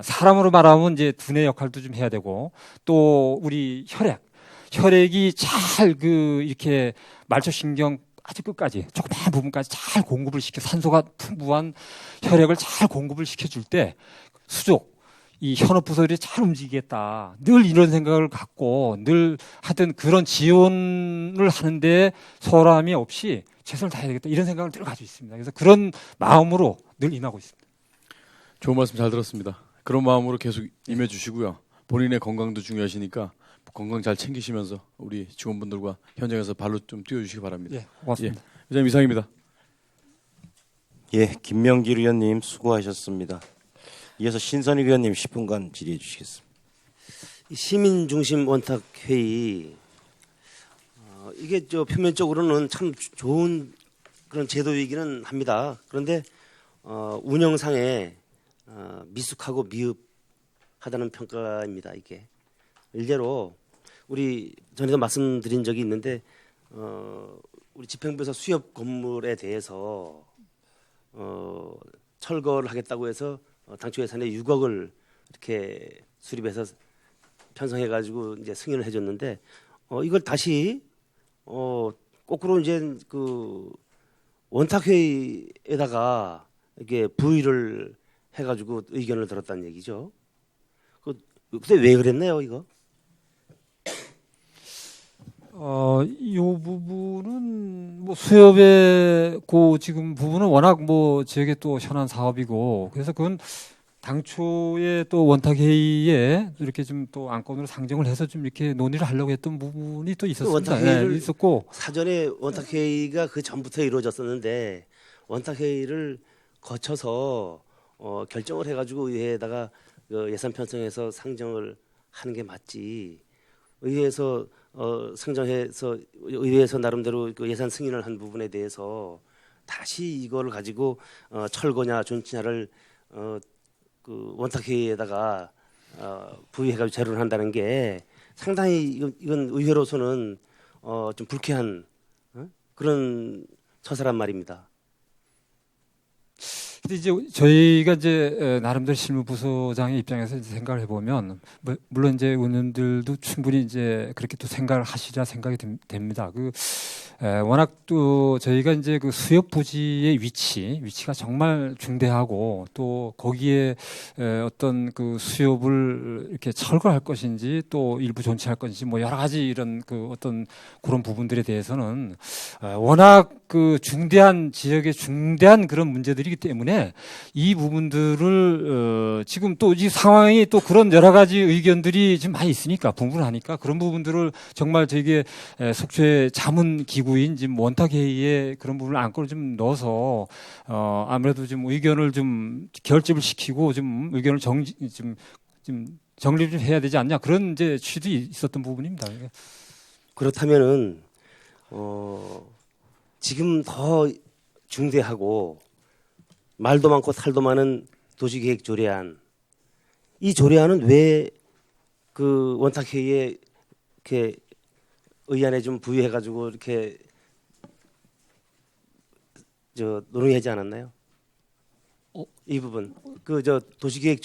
사람으로 말하면 이제 두뇌 역할도 좀 해야 되고 또 우리 혈액이 잘 이렇게 말초신경 아주 끝까지 조그마한 부분까지 잘 공급을 시켜 산소가 풍부한 혈액을 잘 공급을 시켜줄 때 수족 이 현업 부서들이 잘 움직이겠다. 늘 이런 생각을 갖고 늘 하여튼 그런 지원을 하는데 소홀함이 없이 최선을 다해야 되겠다. 이런 생각을 늘 가지고 있습니다. 그래서 그런 마음으로 늘 임하고 있습니다. 좋은 말씀 잘 들었습니다. 그런 마음으로 계속 임해 주시고요. 본인의 건강도 중요하시니까 건강 잘 챙기시면서 우리 직원분들과 현장에서 발로 좀 뛰어주시기 바랍니다. 예, 고맙습니다. 회장님 이상입니다. 예, 김명길 의원님 수고하셨습니다. 이어서 신선희 의원님 10분간 질의해 주시겠습니다. 시민 중심 원탁 회의 이게 표면적으로는 참 좋은 그런 제도이기는 합니다. 그런데 운영상에 미숙하고 미흡하다는 평가입니다. 이게 일례로 우리 전에도 말씀드린 적이 있는데 우리 집행부에서 수협 건물에 대해서 철거를 하겠다고 해서 당초 예산에 6억을 이렇게 수립해서 편성해가지고 이제 승인을 해줬는데 이걸 다시 거꾸로 이제 그 원탁회의에다가 이게 부의를 해가지고 의견을 들었다는 얘기죠. 그때 왜 그랬나요, 이거? 이 부분은 뭐 수협의 그 지금 부분은 워낙 뭐 지역의 또 현안 사업이고 그래서 그건 당초에 또 원탁회의에 이렇게 좀 또 안건으로 상정을 해서 좀 이렇게 논의를 하려고 했던 부분이 또 있었습니다. 원탁회의를 네, 있었고 사전에 원탁회의가 그 전부터 이루어졌었는데 원탁회의를 거쳐서 결정을 해가지고 의회에다가 그 예산 편성해서 상정을 하는 게 맞지. 의회에서 상정해서 의회에서 나름대로 그 예산 승인을 한 부분에 대해서 다시 이거를 가지고 철거냐 존치냐를 그 원탁회의에다가 부의해가지고 제로를 한다는 게 상당히 이건 의회로서는 좀 불쾌한 그런 처사란 말입니다. 근데 이제 저희가 이제 나름대로 실무부서장의 입장에서 이제 생각을 해보면 물론 이제 의원님들도 충분히 이제 그렇게 또 생각을 하시리라 생각이 됩니다. 워낙 또 저희가 이제 그 수협 부지의 위치가 정말 중대하고 또 거기에 어떤 그 수협을 이렇게 철거할 것인지 또 일부 존치할 것인지 뭐 여러 가지 이런 그 어떤 그런 부분들에 대해서는 워낙 그 중대한 지역의 중대한 그런 문제들이기 때문에 이 부분들을 지금 또 이 상황이 또 그런 여러 가지 의견들이 지금 많이 있으니까 분분하니까 그런 부분들을 정말 저게 속초의 자문 기구인 지금 원탁회의에 그런 부분을 안건을 좀 넣어서 아무래도 좀 의견을 좀 결집을 시키고 좀 의견을 좀 정립 좀 해야 되지 않냐 그런 이제 취도 있었던 부분입니다. 그렇다면은 지금 더 중대하고 말도 많고 살도 많은 도시계획 조례안 이 조례안은 왜 그 원탁회의에 이렇게 의안에 좀 부의해가지고 이렇게 논의하지 않았나요? 이 부분 도시계획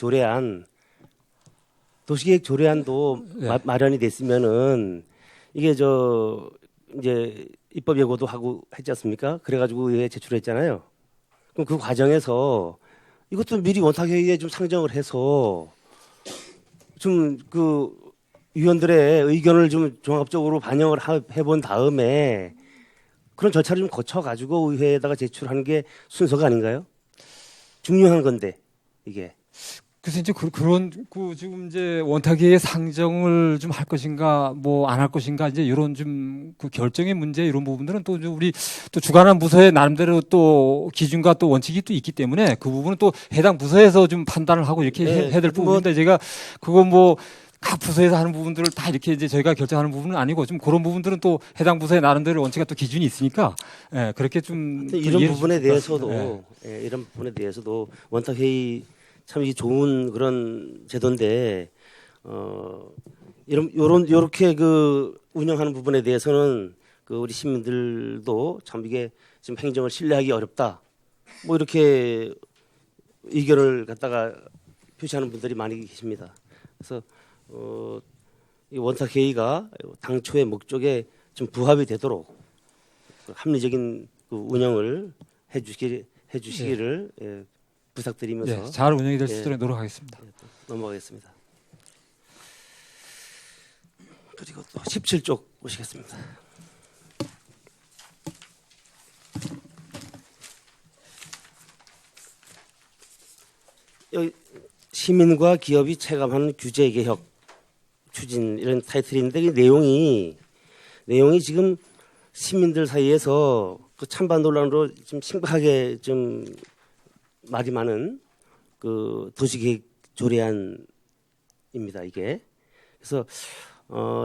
조례안도 네. 마련이 됐으면은 이게 이제 입법 예고도 하고 했지 않습니까? 그래가지고 의회에 제출했잖아요. 그럼 그 과정에서 이것도 미리 원탁회의에 좀 상정을 해서 좀 그 위원들의 의견을 좀 종합적으로 반영을 해본 다음에 그런 절차를 좀 거쳐가지고 의회에다가 제출하는 게 순서가 아닌가요? 중요한 건데 이게. 그래서 이제 그런 지금 이제 원탁회의 상정을 좀 할 것인가 뭐 안 할 것인가 이제 이런 좀 그 결정의 문제 이런 부분들은 또 우리 또 주관한 부서의 나름대로 또 기준과 또 원칙이 또 있기 때문에 그 부분은 또 해당 부서에서 좀 판단을 하고 이렇게 네, 해야 될 부분인데 제가 그거 뭐 각 부서에서 하는 부분들을 다 이렇게 이제 저희가 결정하는 부분은 아니고 좀 그런 부분들은 또 해당 부서의 나름대로 원칙과 또 기준이 있으니까 그렇게 좀 이런 부분에 네. 이런 부분에 대해서도 원탁회의 참 이게 좋은 그런 제도인데 요렇게 그 운영하는 부분에 대해서는 그 우리 시민들도 참 이게 지금 행정을 신뢰하기 어렵다. 뭐 이렇게 의견을 갖다가 표시하는 분들이 많이 계십니다. 그래서 이 원탁회의가 당초의 목적에 좀 부합이 되도록 합리적인 그 운영을 해주시기를 부탁드리면서 네, 잘 운영이 될 수 있도록 노력하겠습니다. 넘어가겠습니다. 그리고 또 17쪽 보시겠습니다. 여기 시민과 기업이 체감하는 규제 개혁 추진 이런 타이틀인데 이 내용이 지금 시민들 사이에서 그 찬반 논란으로 좀 심각하게 좀 말이 많은 그 도시계획 조례안입니다. 이게 그래서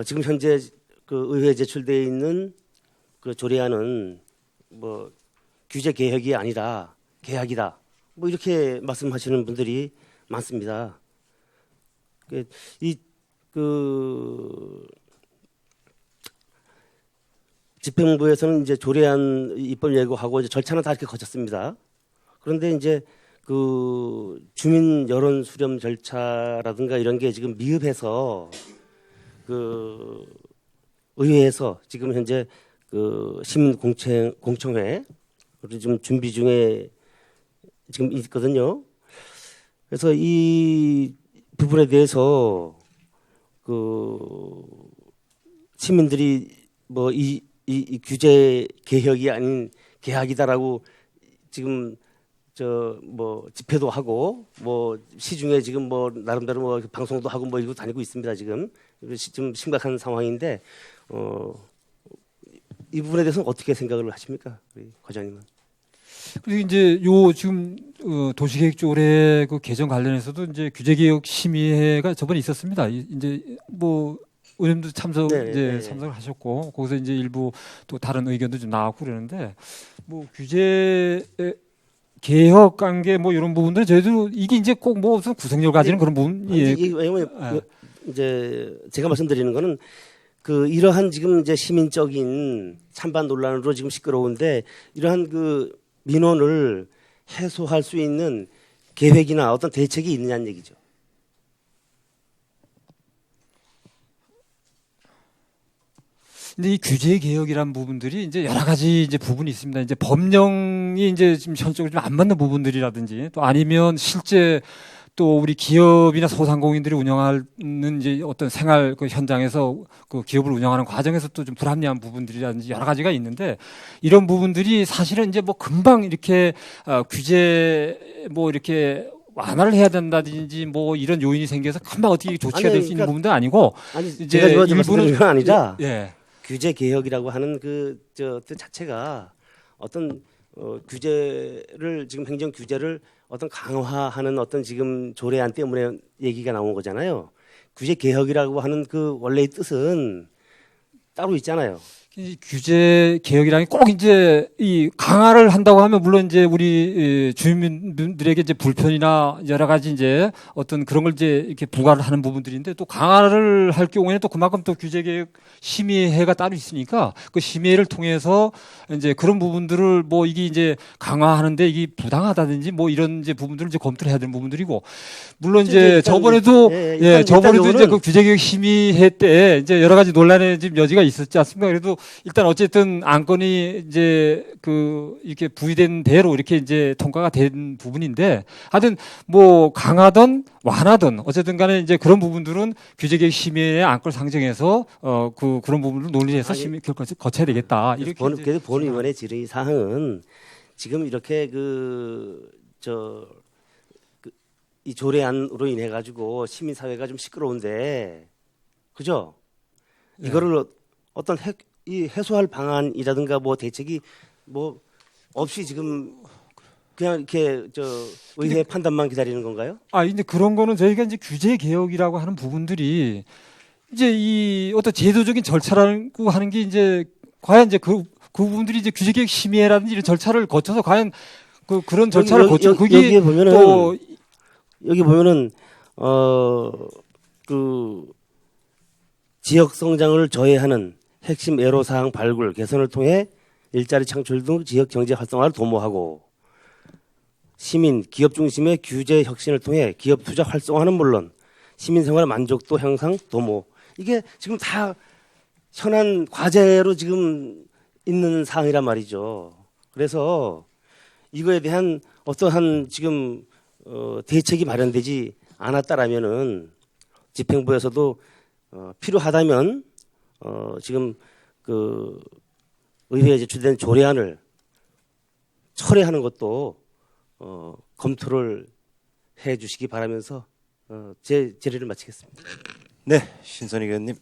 지금 현재 그 의회에 제출되어 있는 그 조례안은 뭐 규제 개혁이 아니라 개혁이다. 뭐 이렇게 말씀하시는 분들이 많습니다. 집행부에서는 이제 조례안 입법 예고하고 이제 절차는 다 이렇게 거쳤습니다. 그런데 이제 그 주민 여론 수렴 절차라든가 이런 게 지금 미흡해서 그 의회에서 지금 현재 그 시민 공청회 지금 준비 중에 지금 있거든요. 그래서 이 부분에 대해서 그 시민들이 뭐 이 규제 개혁이 아닌 개학이다라고 지금 저 뭐 집회도 하고 뭐 시중에 지금 뭐 나름대로 뭐 방송도 하고 뭐 이러고 다니고 있습니다. 지금 심각한 상황인데 이 부분에 대해서는 어떻게 생각을 하십니까, 우리 과장님은? 그리고 이제 요 지금 도시계획조례 그 개정 관련해서도 이제 규제개혁 심의회가 저번에 있었습니다. 이제 뭐 의원님도 참석을 하셨고 거기서 이제 일부 또 다른 의견도 좀 나왔고 그러는데 뭐 규제 개혁 관계 뭐 이런 부분들은 저희도 이게 이제 꼭 뭐 무슨 구성력 가지는 그런 부분이에요. 왜냐면 이제 제가 말씀드리는 거는 그 이러한 지금 이제 시민적인 찬반 논란으로 지금 시끄러운데 이러한 그 민원을 해소할 수 있는 계획이나 어떤 대책이 있느냐는 얘기죠. 근데 이 규제 개혁이란 부분들이 이제 여러 가지 이제 부분이 있습니다. 이제 법령이 이제 지금 현실적으로 좀 안 맞는 부분들이라든지 또 아니면 실제 또 우리 기업이나 소상공인들이 운영하는 이제 어떤 생활 그 현장에서 그 기업을 운영하는 과정에서 또 좀 불합리한 부분들이라든지 여러 가지가 있는데 이런 부분들이 사실은 이제 뭐 금방 이렇게 규제 뭐 이렇게 완화를 해야 된다든지 뭐 이런 요인이 생겨서 금방 어떻게 조치가 될 수 있는 부분도 아니고 아니 이제 제가 말씀드리는 건 아니라 예. 규제 개혁이라고 하는 그 뜻 자체가 어떤 규제를 지금 행정 규제를 어떤 강화하는 어떤 지금 조례안 때문에 얘기가 나온 거잖아요. 규제 개혁이라고 하는 그 원래의 뜻은 따로 있잖아요. 이 규제 개혁이라는 게 꼭 이제 이 강화를 한다고 하면 물론 이제 우리 주민들에게 이제 불편이나 여러 가지 이제 어떤 그런 걸 이제 이렇게 부과를 하는 부분들인데 또 강화를 할 경우에는 또 그만큼 또 규제 개혁 심의회가 따로 있으니까 그 심의회를 통해서 이제 그런 부분들을 뭐 이게 이제 강화하는데 이게 부당하다든지 뭐 이런 이제 부분들을 이제 검토를 해야 되는 부분들이고 물론 이제 저번에도 저번에도 이제 그 규제 개혁 심의회 때 이제 여러 가지 논란의 지금 여지가 있었지 않습니까? 그래도 일단 어쨌든 안건이 이제 그 이렇게 부의된 대로 이렇게 이제 통과가 된 부분인데 하여튼 뭐 강하든 완하든 어쨌든 간에 이제 그런 부분들은 규제개혁 심의의 안건 상정해서 그런 부분을 논의해서 심의 결과를 거쳐야 되겠다. 이렇게 그래서 본의원의 질의 사항은 지금 이렇게 이 조례안으로 인해 가지고 시민 사회가 좀 시끄러운데 그죠? 이거를 어떤 이 해소할 방안이라든가 뭐 대책이 뭐 없이 지금 그냥 이렇게 의회 판단만 기다리는 건가요? 이제 그런 거는 저희가 이제 규제 개혁이라고 하는 부분들이 이제 이 어떤 제도적인 절차라고 하는 게 이제 과연 이제 그 부분들이 이제 규제 개혁 심의회라든지 이런 절차를 거쳐서 과연 그런 절차를 거쳐 그게 또 여기 보면은 그 지역 성장을 저해하는 핵심 애로사항 발굴, 개선을 통해 일자리 창출 등 지역 경제 활성화를 도모하고 시민, 기업 중심의 규제 혁신을 통해 기업 투자 활성화는 물론 시민 생활 만족도 향상 도모. 이게 지금 다 현안 과제로 지금 있는 사항이란 말이죠. 그래서 이거에 대한 어떠한 지금 대책이 마련되지 않았다라면은 집행부에서도 필요하다면 지금 그 의회에 제출된 조례안을 철회하는 것도 검토를 해 주시기 바라면서 제 질의를 마치겠습니다. 네, 신선희 의원님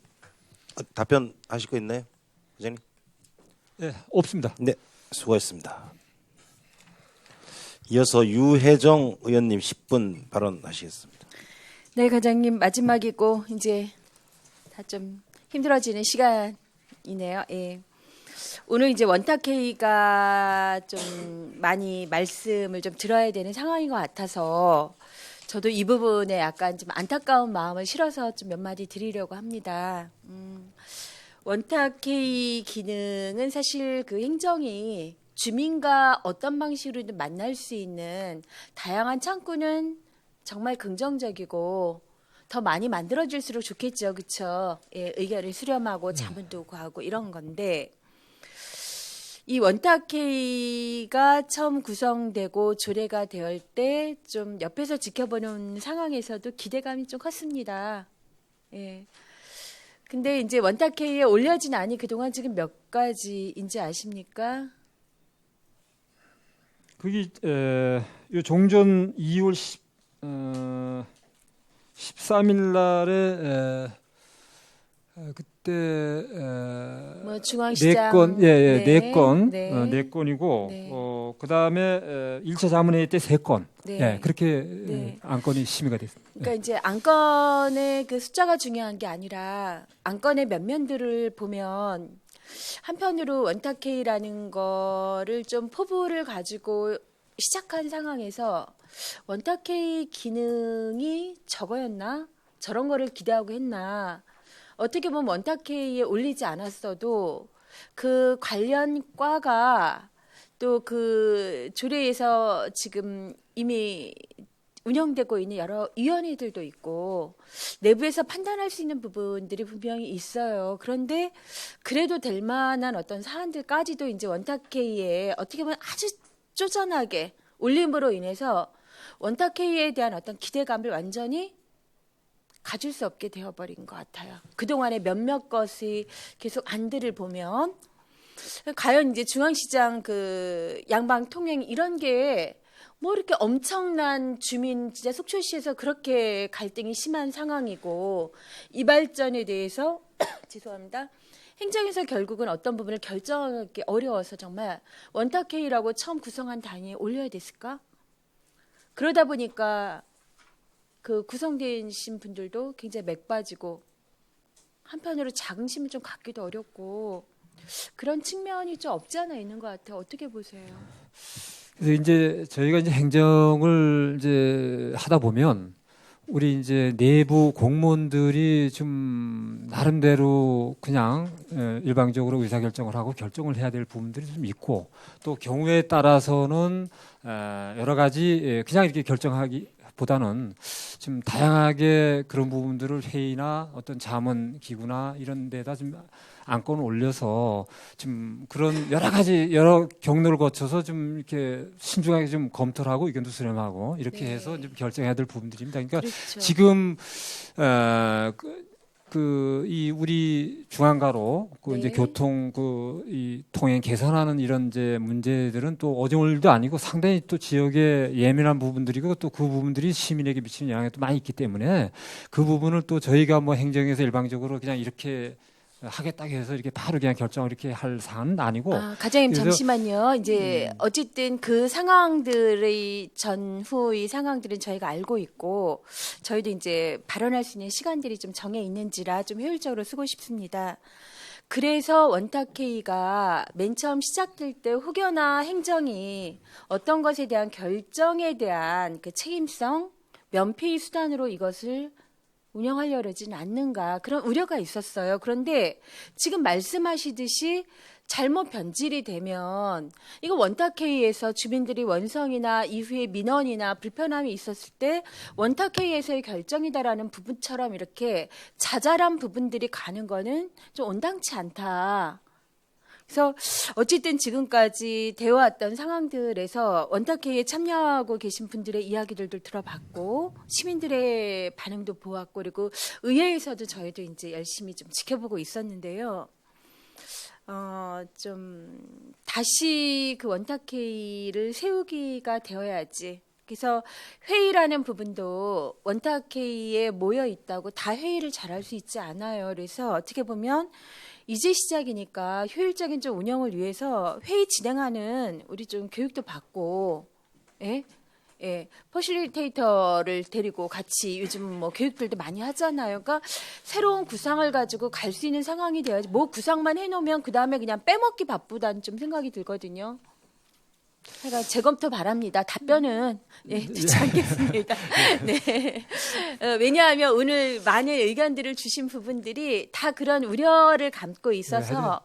답변하실 거 있나요, 과장님? 네, 없습니다. 네, 수고하셨습니다. 이어서 유혜정 의원님 10분 발언하시겠습니다. 네, 과장님 마지막이고 이제 다 좀 힘들어지는 시간이네요. 예. 오늘 이제 원탁회의가 좀 많이 말씀을 좀 들어야 되는 상황인 것 같아서 저도 이 부분에 약간 좀 안타까운 마음을 실어서 좀 몇 마디 드리려고 합니다. 원탁회의 기능은 사실 그 행정이 주민과 어떤 방식으로든 만날 수 있는 다양한 창구는 정말 긍정적이고 더 많이 만들어질수록 좋겠죠, 그렇죠? 예, 의견을 수렴하고 자문도 구하고 이런 건데 이 원탁회의가 처음 구성되고 조례가 되었을 때 좀 옆에서 지켜보는 상황에서도 기대감이 좀 컸습니다. 예. 근데 이제 원탁회의에 올려진 안이 그동안 지금 몇 가지인지 아십니까? 그게 요 종전 2월 13일 날에 그때 뭐 중앙시장 네 건, 네. 네 건이고 네. 그다음에 1차 자문회의 때 3건. 네. 예, 그렇게 네. 안건이 심의가 됐습니다. 그러니까 이제 안건의 그 숫자가 중요한 게 아니라 안건의 면면들을 보면 한편으로 원탁회의라는 거를 좀 포부를 가지고 시작한 상황에서 원탁회의 기능이 저거였나? 저런 거를 기대하고 했나? 어떻게 보면 원탁회의에 올리지 않았어도 그 관련 과가 또 그 조례에서 지금 이미 운영되고 있는 여러 위원회들도 있고 내부에서 판단할 수 있는 부분들이 분명히 있어요. 그런데 그래도 될 만한 어떤 사안들까지도 이제 원탁회의에 어떻게 보면 아주 쪼잔하게 올림으로 인해서 원탁회의에 대한 어떤 기대감을 완전히 가질 수 없게 되어버린 것 같아요. 그동안의 몇몇 것이 계속 안들을 보면 과연 이제 중앙시장 그 양방 통행 이런 게 뭐 이렇게 엄청난 주민 진짜 속초시에서 그렇게 갈등이 심한 상황이고 이 발전에 대해서 죄송합니다. 행정에서 결국은 어떤 부분을 결정하기 어려워서 정말 원탁회의라고 처음 구성한 단위에 올려야 됐을까? 그러다 보니까 그 구성되신 분들도 굉장히 맥 빠지고 한편으로 자긍심을 좀 갖기도 어렵고 그런 측면이 좀 없지 않아 있는 것 같아요. 어떻게 보세요? 그래서 이제 저희가 이제 행정을 이제 하다 보면 우리 이제 내부 공무원들이 좀 나름대로 그냥 일방적으로 의사결정을 하고 결정을 해야 될 부분들이 좀 있고 또 경우에 따라서는 여러 가지 그냥 이렇게 결정하기보다는 좀 다양하게 그런 부분들을 회의나 어떤 자문 기구나 이런 데다 좀 안건을 올려서 좀 그런 여러 경로를 거쳐서 좀 이렇게 신중하게 좀 검토를 하고 의견도 수렴하고 이렇게 네. 해서 좀 결정해야 될 부분들입니다. 그러니까 그렇죠. 지금 이 우리 중앙가로 네. 이제 교통 이 통행 개선하는 이런 이제 문제들은 또 어정울도 아니고 상당히 또 지역의 예민한 부분들이고 또 그 부분들이 시민에게 미치는 영향이 또 많이 있기 때문에 그 부분을 또 저희가 뭐 행정에서 일방적으로 그냥 이렇게 하겠다고 해서 이렇게 바로 그냥 결정을 이렇게 할 사안은 아니고 과장님 그래서- 잠시만요. 이제 어쨌든 그 상황들의 전후의 상황들은 저희가 알고 있고 저희도 이제 발언할 수 있는 시간들이 좀 정해 있는지라 좀 효율적으로 쓰고 싶습니다. 그래서 원탁회의가 맨 처음 시작될 때 혹여나 행정이 어떤 것에 대한 결정에 대한 그 책임성, 면피의 수단으로 이것을 운영하려고 하지는 않는가 그런 우려가 있었어요. 그런데 지금 말씀하시듯이 잘못 변질이 되면 이거 원탁회의에서 주민들이 원성이나 이후에 민원이나 불편함이 있었을 때 원탁회의에서의 결정이다라는 부분처럼 이렇게 자잘한 부분들이 가는 거는 좀 온당치 않다. 그래서 어쨌든 지금까지 되어왔던 상황들에서 원탁회의에 참여하고 계신 분들의 이야기들도 들어봤고 시민들의 반응도 보았고 그리고 의회에서도 저희도 이제 열심히 좀 지켜보고 있었는데요. 좀 다시 그 원탁회의를 세우기가 되어야지. 그래서 회의라는 부분도 원탁회의에 모여 있다고 다 회의를 잘할 수 있지 않아요. 그래서 어떻게 보면 이제 시작이니까 효율적인 좀 운영을 위해서 회의 진행하는 우리 좀 교육도 받고, 퍼실리테이터를 데리고 같이 요즘 뭐 교육들도 많이 하잖아요. 그러니까 새로운 구상을 가지고 갈 수 있는 상황이 돼야지. 뭐 구상만 해놓으면 그 다음에 그냥 빼먹기 바쁘다는 좀 생각이 들거든요. 제가 재검토 바랍니다. 답변은 듣지 않겠습니다. 네. 왜냐하면 오늘 많은 의견들을 주신 부분들이 다 그런 우려를 담고 있어서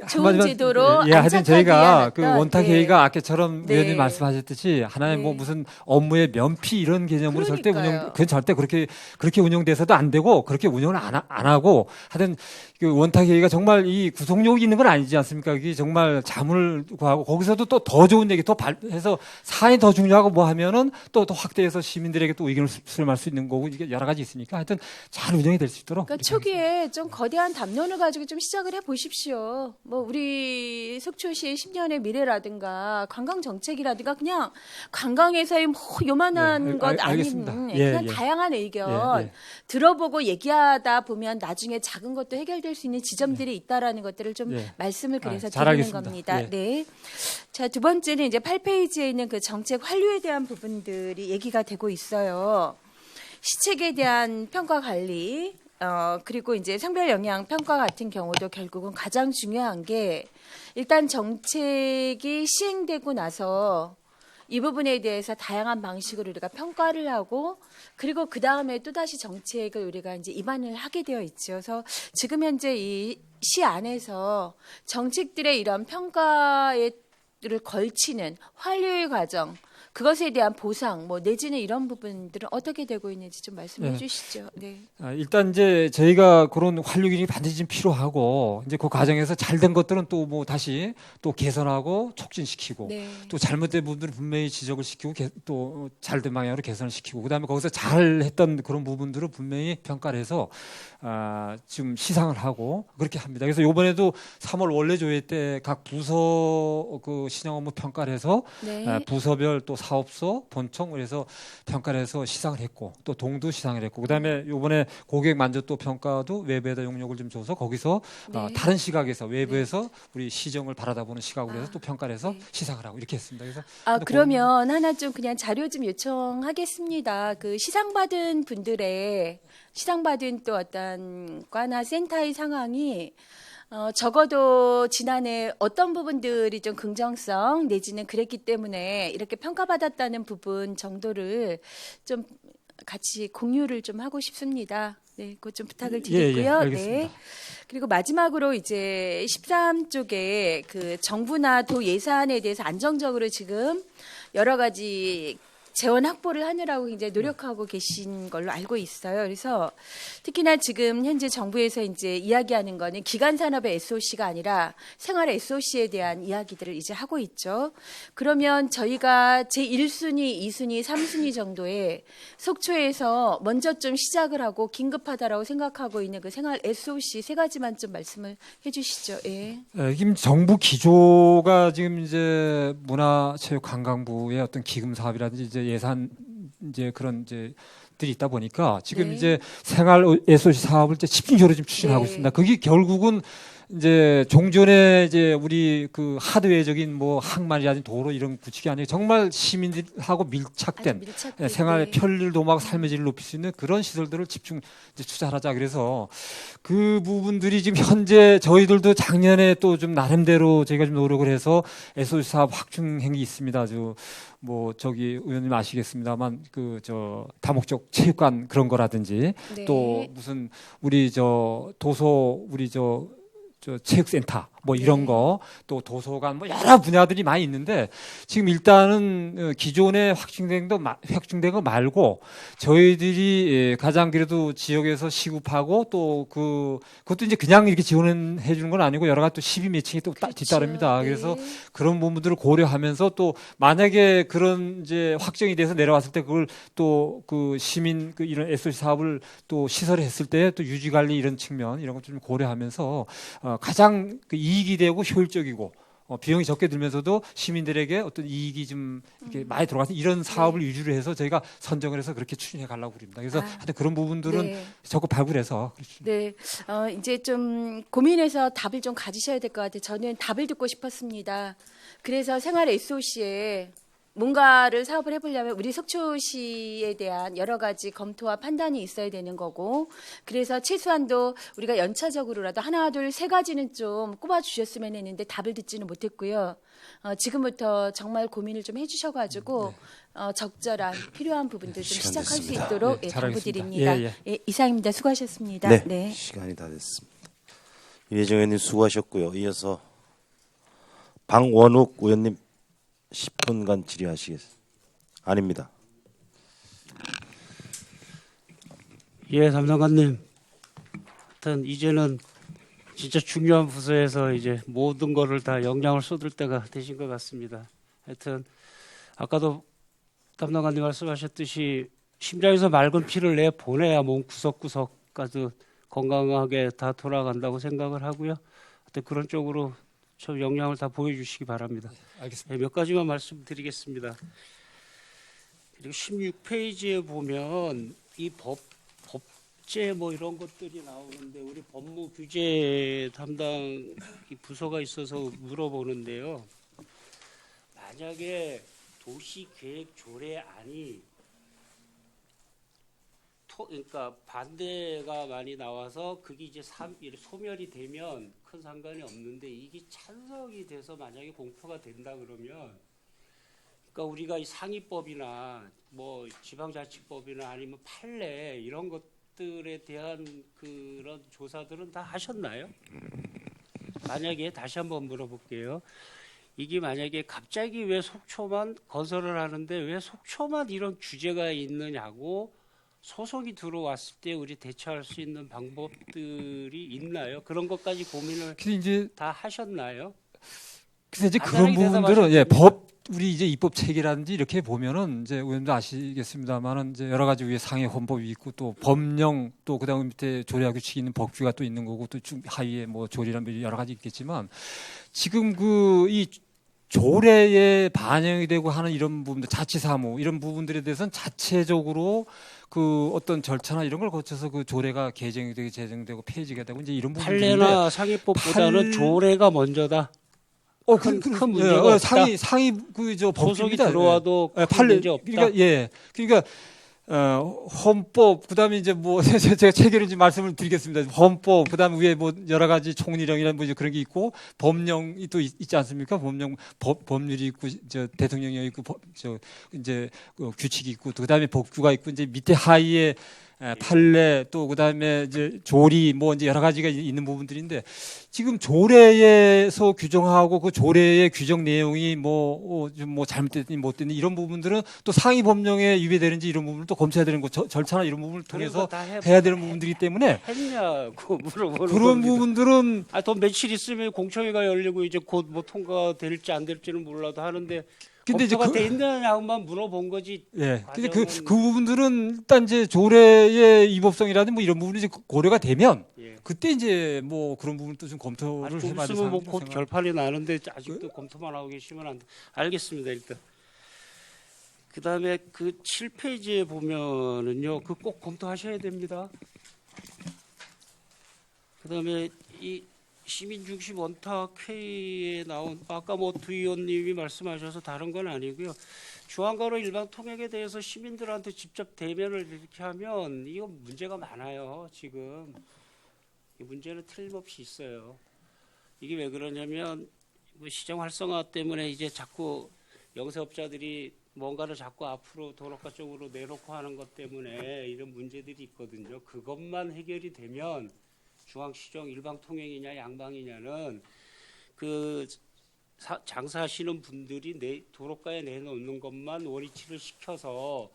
좋은 한마디만, 제도로 하여튼 안착하기 저희가 위한 그 어떤, 원탁 회의가 아까처럼 네. 의원님 말씀하셨듯이 하나의 뭐 네. 무슨 업무의 면피 이런 개념으로 절대 그러니까요. 그건 절대 그렇게 운영돼서도 안 되고 그렇게 운영을 안 하고 하여튼 그 원탁 회의가 정말 이 구속력이 있는 건 아니지 않습니까? 이게 정말 자문을 구하고 거기서도 또 더 좋은 얘기 더 해서 사안이 더 중요하고 뭐 하면은 또 확대해서 시민들에게 또 의견을 수렴할 수 있는 거고 이게 여러 가지 있으니까 하여튼 잘 운영이 될 수 있도록. 그러니까 초기에 좀 거대한 담론을 가지고 좀 시작을 해 보십시오. 뭐 우리 속초시의 10년의 미래라든가 관광 정책이라든가 그냥 관광에서의 뭐 요만한 것 알겠습니다. 아닌 예, 그냥 예. 다양한 의견 예. 들어보고 얘기하다 보면 나중에 작은 것도 해결될 수 있는 지점들이 있다라는 것들을 좀 예. 말씀을 그래서 잘 드리는 알겠습니다. 겁니다. 예. 네. 자, 두 번째는 이제 8페이지에 있는 그 정책 환류에 대한 부분들이 얘기가 되고 있어요. 시책에 대한 평가 관리, 그리고 이제 성별 영향 평가 같은 경우도 결국은 가장 중요한 게 일단 정책이 시행되고 나서 이 부분에 대해서 다양한 방식으로 우리가 평가를 하고 그리고 그 다음에 또 다시 정책을 우리가 이제 입안을 하게 되어 있죠. 그래서 지금 현재 이 시 안에서 정책들의 이런 평가를 걸치는 환류의 과정, 그것에 대한 보상, 뭐 내지는 이런 부분들은 어떻게 되고 있는지 좀 말씀해 네. 주시죠. 네. 일단 이제 저희가 그런 환류 기능이 반드시 좀 필요하고 이제 그 과정에서 잘된 것들은 또 뭐 다시 또 개선하고 促진시키고 네. 또 잘못된 부분들은 분명히 지적을 시키고 또 잘된 방향으로 개선을 시키고 그다음에 거기서 잘했던 그런 부분들을 분명히 평가를 해서 지금 시상을 하고 그렇게 합니다. 그래서 이번에도 3월 원래 조회 때 각 부서 그 신형 업무 평가를 해서 네. 부서별 또 사업소, 본청을 해서 평가를 해서 시상을 했고 또 동도 시상을 했고 그다음에 이번에 고객 만족도 평가도 외부에다 용역을 좀 줘서 거기서 네. 다른 시각에서 외부에서 우리 시정을 바라다보는 시각으로 해서 또 평가를 해서 네. 시상을 하고 이렇게 했습니다. 그래서 그러면 하나 좀 그냥 자료 좀 요청하겠습니다. 그 시상받은 분들의 시상받은 또 어떤 과나 센터의 상황이 적어도 지난해 어떤 부분들이 좀 긍정성 내지는 그랬기 때문에 이렇게 평가받았다는 부분 정도를 좀 같이 공유를 좀 하고 싶습니다. 네, 그것 좀 부탁을 드리고요. 알겠습니다. 네. 그리고 마지막으로 이제 13쪽에 그 정부나 도 예산에 대해서 안정적으로 지금 여러 가지 재원 확보를 하느라고 이제 노력하고 계신 걸로 알고 있어요. 그래서 특히나 지금 현재 정부에서 이제 이야기하는 거는 기간 산업의 SOC가 아니라 생활 SOC에 대한 이야기들을 이제 하고 있죠. 그러면 저희가 제 1순위, 2순위, 3순위 정도에 속초에서 먼저 좀 시작을 하고 긴급하다라고 생각하고 있는 그 생활 SOC 세 가지만 좀 말씀을 해주시죠. 예. 지금 정부 기조가 지금 이제 문화체육관광부의 어떤 기금 사업이라든지 이제 예산 이제 그런 이제 들이 있다 보니까 지금 네. 이제 생활 SOC 사업을 이제 집중적으로 지금 추진하고 네. 있습니다. 그게 결국은 이제 종전에 이제 우리 그 하드웨어적인 뭐 항만이라든지 도로 이런 구축이 아니고 정말 시민들하고 밀착된 밀착된, 생활의 네. 편리를 도모하고 삶의 질을 높일 수 있는 그런 시설들을 집중 이제 투자하자. 그래서 그 부분들이 지금 현재 저희들도 작년에 또 좀 나름대로 저희가 좀 노력을 해서 SOC 사업 확충 행위 있습니다. 뭐 저기 의원님 아시겠습니다만 그 저 다목적 체육관 그런 거라든지 네. 또 무슨 우리 저 도서 우리 저 체육센터 뭐 이런 네. 거 또 도서관 뭐 여러 분야들이 많이 있는데 지금 일단은 기존에 확충된 거 말고 저희들이 가장 그래도 지역에서 시급하고 또 그것도 이제 그냥 이렇게 지원해 주는 건 아니고 여러 가지 또 시비 매칭이 또 그렇죠. 뒤따릅니다. 네. 그래서 그런 부분들을 고려하면서 또 만약에 그런 이제 확정이 돼서 내려왔을 때 그걸 또 그 시민 그 이런 SOC 사업을 또 시설을 했을 때 또 유지 관리 이런 측면 이런 것 좀 고려하면서 가장 그 이익이 되고 효율적이고 비용이 적게 들면서도 시민들에게 어떤 이익이 좀 이렇게 많이 들어가서 이런 사업을 위주로 해서 저희가 선정을 해서 그렇게 추진해 가려고 그럽니다. 그래서 하여튼 그런 부분들은 네. 적극 발굴해서 네, 이제 좀 고민해서 답을 좀 가지셔야 될 것 같아요. 저는 답을 듣고 싶었습니다. 그래서 생활 SOC에 뭔가를 사업을 해보려면 우리 속초시에 대한 여러 가지 검토와 판단이 있어야 되는 거고 그래서 최소한도 우리가 연차적으로라도 하나 둘 세 가지는 좀 꼽아주셨으면 했는데 답을 듣지는 못했고요. 지금부터 정말 고민을 좀 해주셔가지고 적절한 필요한 부분들 좀 시간 시작할 수 됐습니다. 있도록 네, 예, 잘하겠습니다. 당부드립니다. 예, 예. 예, 이상입니다. 수고하셨습니다. 네, 네. 시간이 다 됐습니다. 이회정 의원님 수고하셨고요. 이어서 방원욱 의원님 10분간 질의하시겠습니다. 아닙니다. 예, 담당관님. 하여튼 이제는 진짜 중요한 부서에서 이제 모든 거를 다 역량을 쏟을 때가 되신 것 같습니다. 하여튼 아까도 담당관님 말씀하셨듯이 심장에서 맑은 피를 내 보내야 몸 구석구석까지 건강하게 다 돌아간다고 생각을 하고요. 하여튼 그런 쪽으로 저 역량을 다 보여주시기 바랍니다. 알겠습니다. 네, 몇 가지만 말씀드리겠습니다. 그리고 16페이지에 보면 이 법제 뭐 이런 것들이 나오는데 우리 법무규제 담당 이 부서가 있어서 물어보는데요. 만약에 도시계획조례안이 그러니까 반대가 많이 나와서 그게 이제 소멸이 되면 큰 상관이 없는데 이게 찬성이 돼서 만약에 공표가 된다 그러면 그러니까 우리가 이 상위법이나 뭐 지방자치법이나 아니면 판례 이런 것들에 대한 그런 조사들은 다 하셨나요? 만약에 다시 한번 물어볼게요. 이게 만약에 갑자기 왜 속초만 건설을 하는데 왜 속초만 이런 규제가 있느냐고 소송이 들어왔을 때 우리 대처할 수 있는 방법들이 있나요? 그런 것까지 고민을 근데 이제 다 하셨나요? 그래서 이제 그런 간단하게 부분들은 예, 대답하시면 우리 이제 입법 체계라든지 이렇게 보면은 이제 의원도 아시겠습니다만은 이제 여러 가지 위에 상해 헌법이 있고 또 법령 또 그다음 밑에 조례와 규칙이 있는 법규가 또 있는 거고 또 하위에 뭐 조례란 여러 가지 있겠지만 지금 그 이 조례에 반영이 되고 하는 이런 부분들 자치사무 이런 부분들에 대해서는 자체적으로 그 어떤 절차나 이런 걸 거쳐서 그 조례가 개정이 되고 제정되고 폐지가 되고 이제 이런 부분들인데 판례나 상위법보다는 조례가 먼저다. 큰 문제가 없다. 상위 그저 소송이 법규입니다. 들어와도 예, 큰 문제 없다. 그러니까 예, 그러니까 헌법 그다음에 이제 뭐 제가 체계를 좀 말씀을 드리겠습니다. 헌법 그다음 위에 뭐 여러 가지 총리령이라는 뭐 이제 그런 게 있고 법령이 또 있지 않습니까? 법령 법률이 있고 저 대통령이 있고 저 이제 규칙이 있고 또 그다음에 법규가 있고 이제 밑에 하위에 판례 또 그다음에 이제 조리 뭐 이제 여러 가지가 있는 부분들인데 지금 조례에서 규정하고 그 조례의 규정 내용이 뭐 잘못됐니 못됐니 이런 부분들은 또 상위 법령에 위배되는지 이런 부분을 또 검토해야 되는 거 절차나 이런 부분을 통해서 해야 되는 부분들이기 때문에 했냐고 물어보는 그런 겁니다. 부분들은 더 며칠 있으면 공청회가 열리고 이제 곧 뭐 통과될지 안 될지는 몰라도 하는데 근데 이제 검토가 돼 있느냐고만 물어본 거지. 예. 근데 과정은- 그 부분들은 일단 이제 조례의 위법성이라든지 뭐 이런 부분이 이제 고려가 되면 예. 그때 이제 뭐 그런 부분도 좀 검토를 좀 해봐야 있으면 뭐 되는 곧 결판이 나는데 아직도 검토만 하고 계시면 안 돼. 알겠습니다. 일단. 그다음에 그 7페이지에 보면은요. 그 꼭 검토하셔야 됩니다. 그다음에 이 시민 중심 원탁회의에 나온 아까 뭐 두 의원님이 말씀하셔서 다른 건 아니고요. 주한가로 일반 통행에 대해서 시민들한테 직접 대면을 이렇게 하면 이거 문제가 많아요. 지금 이 문제는 틀림없이 있어요. 이게 왜 그러냐면 뭐 시장 활성화 때문에 이제 자꾸 영세업자들이 뭔가를 자꾸 앞으로 도로가 쪽으로 내놓고 하는 것 때문에 이런 문제들이 있거든요. 그것만 해결이 되면 중앙시정 일방통행이냐 양방이냐는 그 장사하시는 분들이 도로가에 내놓는 것만 원위치를 시켜서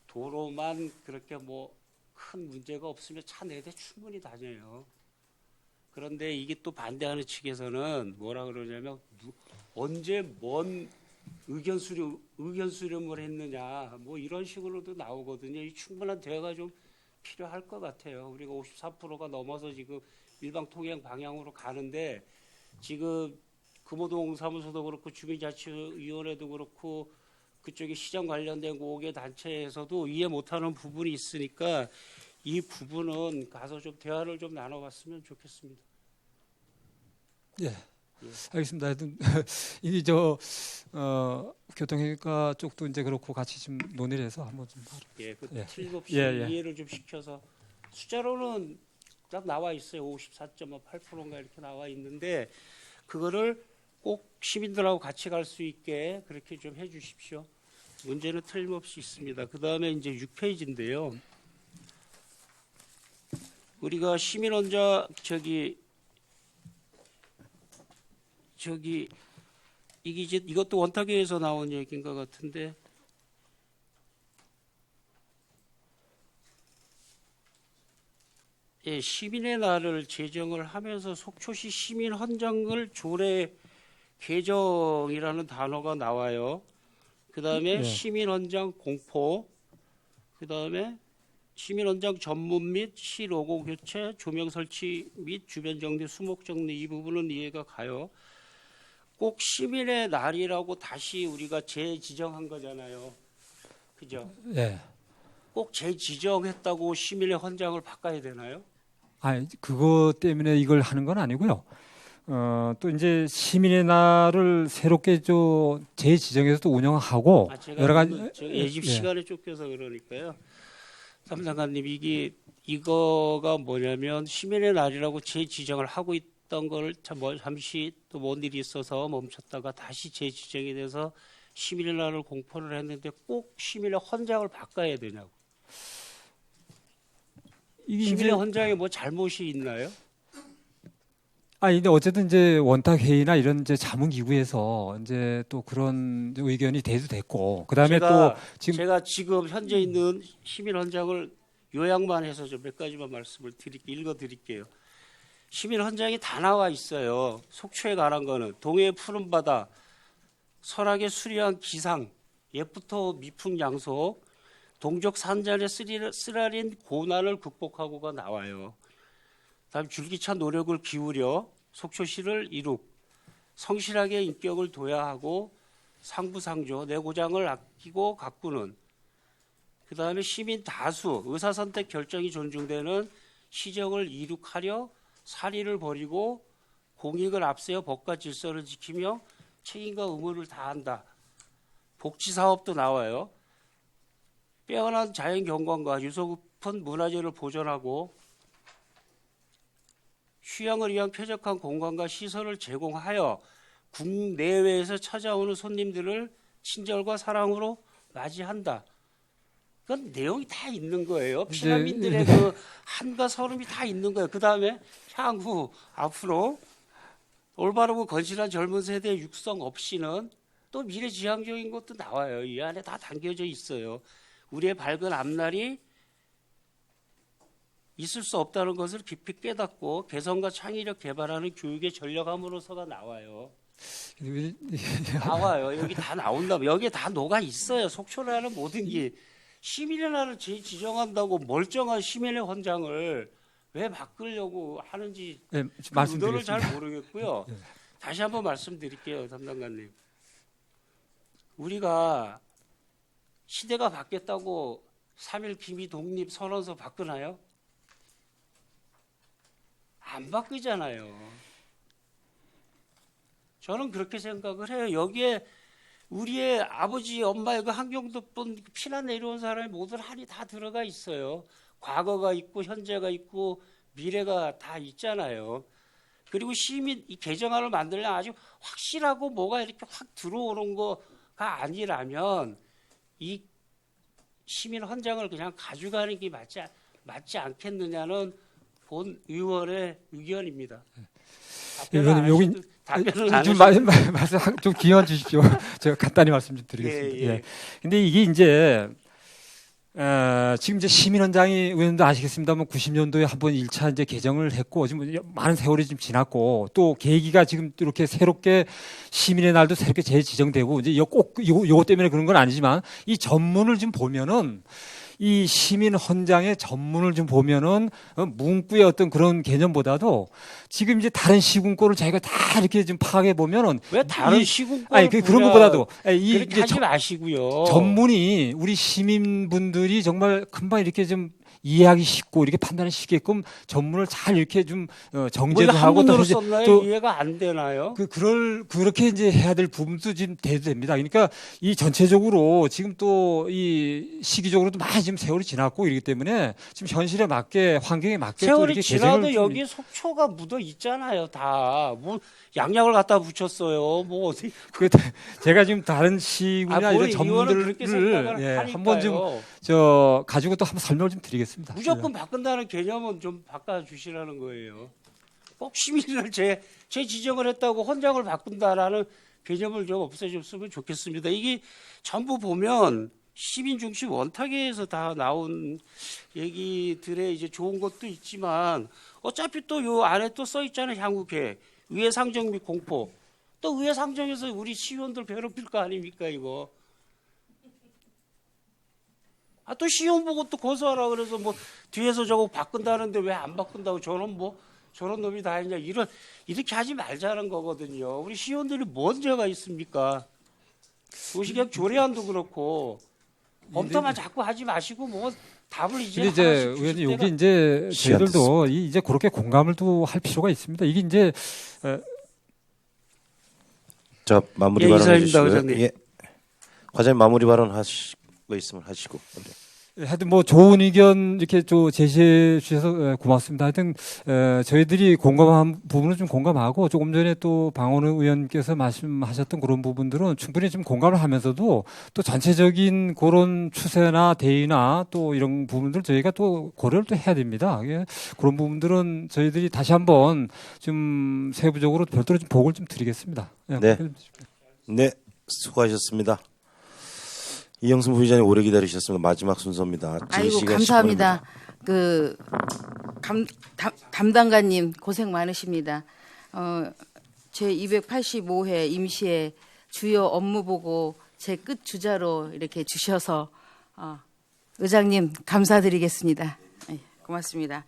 도로만 그렇게 뭐 큰 문제가 없으면 차 4대 충분히 다녀요. 그런데 이게 또 반대하는 측에서는 뭐라 그러냐면 언제 뭔 의견 수렴을 했느냐 뭐 이런 식으로도 나오거든요. 이 충분한 대화가 좀 필요할 것 같아요. 우리가 54%가 넘어서 지금 일방 통행 방향으로 가는데 지금 금호동 사무소도 그렇고 주민자치위원회도 그렇고 그쪽에 시장 관련된 5개 단체에서도 이해 못하는 부분이 있으니까 이 부분은 가서 좀 대화를 좀 나눠봤으면 좋겠습니다. 예. 알겠습니다. 하여튼 이게 교통회가 쪽도 이제 그렇고 같이 좀 논의를 해서 한번 좀 바로. 예, 그 예. 틀림없이 예. 이해를 좀 시켜서 숫자로는 딱 나와 있어요. 54.8%인가 이렇게 나와 있는데 그거를 꼭 시민들하고 같이 갈 수 있게 그렇게 좀 해주십시오. 문제는 틀림없이 있습니다. 그 다음에 이제 6페이지인데요. 우리가 시민원자 이것도 원탁회에서 나온 얘기인 것 같은데 예, 시민의 날을 제정을 하면서 속초시 시민 헌장을 조례 개정이라는 단어가 나와요. 그 다음에 네. 시민 헌장 공포, 그 다음에 시민 헌장 전문 및 시 로고 교체, 조명 설치 및 주변 정리, 수목 정리 이 부분은 이해가 가요. 꼭 시민의 날이라고 다시 우리가 재지정한 거잖아요. 그죠? 예. 꼭 재지정했다고 시민의 헌장을 바꿔야 되나요? 그거 때문에 이걸 하는 건 아니고요. 또 이제 시민의 날을 새롭게 재지정해서 또 운영하고 제가 여러 가지 예집 예. 시간에 쫓겨서 그러니까요. 삼장관님 이거가 뭐냐면 시민의 날이라고 재지정을 하고 있던 걸 잠시 또 뭔 일이 있어서 멈췄다가 다시 재지정이 돼서 시민의 날을 공포를 했는데 꼭 시민의 헌장을 바꿔야 되냐고. 이게 시민의 이제 헌장에 뭐 잘못이 있나요? 근데 어쨌든 이제 원탁 회의나 이런 이제 자문기구에서 이제 또 그런 의견이 대두됐고 그다음에 또 제가 지금 현재 있는 시민 헌장을 요약만 해서 좀 몇 가지만 말씀을 읽어드릴게요. 시민 헌장이 다 나와 있어요. 속초에 관한 거는 동해의 푸른 바다, 설악의 수려한 기상, 옛부터 미풍양속, 동족 산전의 쓰라린 고난을 극복하고가 나와요. 다음 줄기찬 노력을 기울여 속초시를 이룩, 성실하게 인격을 도야하고 상부상조, 내고장을 아끼고 가꾸는 그 다음에 시민 다수, 의사선택 결정이 존중되는 시정을 이룩하려 사리를 버리고 공익을 앞세워 법과 질서를 지키며 책임과 의무를 다한다. 복지사업도 나와요. 빼어난 자연경관과 유서 깊은 문화재를 보존하고 휴양을 위한 쾌적한 공간과 시설을 제공하여 국내외에서 찾아오는 손님들을 친절과 사랑으로 맞이한다. 그건 내용이 다 있는 거예요. 피난민들의 그 한과 서름이 다 있는 거예요. 그 다음에 향후 앞으로 올바르고 건실한 젊은 세대의 육성 없이는 또 미래지향적인 것도 나와요. 이 안에 다 담겨져 있어요. 우리의 밝은 앞날이 있을 수 없다는 것을 깊이 깨닫고 개성과 창의력 개발하는 교육의 전력함으로서가 나와요. 나와요. 여기 다 나온다. 여기에 다 녹아 있어요. 속초라는 모든 게 시민의 날을 지정한다고 멀쩡한 시민의 헌장을 왜 바꾸려고 하는지 네, 그 의도를 잘 모르겠고요. 다시 한번 말씀드릴게요, 담당관님. 우리가 시대가 바뀌었다고 3.1 기미 독립 선언서 바꾸나요? 안 바꾸잖아요. 저는 그렇게 생각을 해요. 여기에 우리의 아버지, 엄마의 그 한경도분 피난 내려온 사람이 모든 한이 다 들어가 있어요. 과거가 있고 현재가 있고 미래가 다 있잖아요. 그리고 시민 이 개정안을 만들려면 아주 확실하고 뭐가 이렇게 확 들어오는 거가 아니라면 이 시민 헌장을 그냥 가져가는 게 맞지 않겠느냐는 본 의원의 의견입니다. 의원님 여기 답변을 안 좀 말씀 좀 기회만 주십시오. 제가 간단히 말씀 좀 드리겠습니다. 예. 근데 이게 이제 지금 이제 시민헌장이 의원님도 아시겠습니다만 90년도에 한번 1차 이제 개정을 했고 지금 많은 세월이 좀 지났고 또 계기가 지금 이렇게 새롭게 시민의 날도 새롭게 재지정되고 이제 꼭 요거 때문에 그런 건 아니지만 이 전문을 좀 보면은 이 시민 헌장의 전문을 좀 보면은 문구의 어떤 그런 개념보다도 지금 이제 다른 시군권을 자기가 다 이렇게 좀 파악해 보면은 왜 다른 시군권 그런 것보다도 그렇게 하지 마시고요. 전문이 우리 시민분들이 정말 금방 이렇게 좀 이해하기 쉽고 이렇게 판단할 수 있게끔 전문을 잘 이렇게 좀 정제도 뭘 하고 한문으로 이제 썼나요? 또 이해가 안 되나요? 그렇게 이제 해야 될 부분도 지금 돼도 됩니다. 그러니까 이 전체적으로 지금 또 이 시기적으로도 많이 지금 세월이 지났고 이러기 때문에 지금 현실에 맞게 환경에 맞게 또 세월이 이렇게 지나도 개정을 좀 여기 속초가 묻어 있잖아요. 다 뭐 양약을 갖다 붙였어요. 뭐 어디 그 제가 지금 다른 시군이나 뭘 이런 의원은 그렇게 생각을 전문들을 한번 좀 하니까요. 가지고 또 한번 설명을 좀 드리겠습니다. 무조건 바꾼다는 개념은 좀 바꿔주시라는 거예요. 꼭 시민을 제 지정을 했다고 헌장을 바꾼다라는 개념을 좀 없애줬으면 좋겠습니다. 이게 전부 보면 시민 중심 원탁에서 다 나온 얘기들의 이제 좋은 것도 있지만 어차피 또 요 안에 또 써 있잖아요. 향후 계획, 의회 상정 및 공포. 또 의회 상정에서 우리 시의원들 괴롭힐 거 아닙니까 이거? 아, 또 시의원 보고 또 고소하라 그래서 뭐 뒤에서 저거 바꾼다는데 왜 안 바꾼다고 저런 놈이 다 했냐 이렇게 하지 말자는 거거든요. 우리 시의원들이 뭔 죄가 있습니까? 도시계획 조례안도 그렇고 검토만 자꾸 하지 마시고 뭐 답을 이제 근데 이제 하나씩 주실 의원님 때가 여기 이제 시간 저희들도 이제 그렇게 공감을 또 할 필요가 있습니다. 이게 이제 자, 마무리 예, 발언 이사입니다, 해주시고요. 의장님. 예. 과장님 마무리 발언 하시고 있으면 하시고. 하여튼 뭐 좋은 의견 이렇게 좀 제시해 주셔서 고맙습니다. 하여튼 저희들이 공감한 부분은 좀 공감하고 조금 전에 또 방원우 의원께서 말씀하셨던 그런 부분들은 충분히 좀 공감을 하면서도 또 전체적인 그런 추세나 대의나 또 이런 부분들 저희가 또 고려를 또 해야 됩니다. 예, 그런 부분들은 저희들이 다시 한번 좀 세부적으로 별도로 좀 보고를 좀 드리겠습니다. 예, 네. 네, 수고하셨습니다. 이영순 부의장님 오래 기다리셨습니다. 마지막 순서입니다. 아이고 지금 시간 감사합니다. 그 담당관님 고생 많으십니다. 제 285회 임시회 주요 업무 보고 제 끝 주자로 이렇게 주셔서 의장님 감사드리겠습니다. 네, 고맙습니다.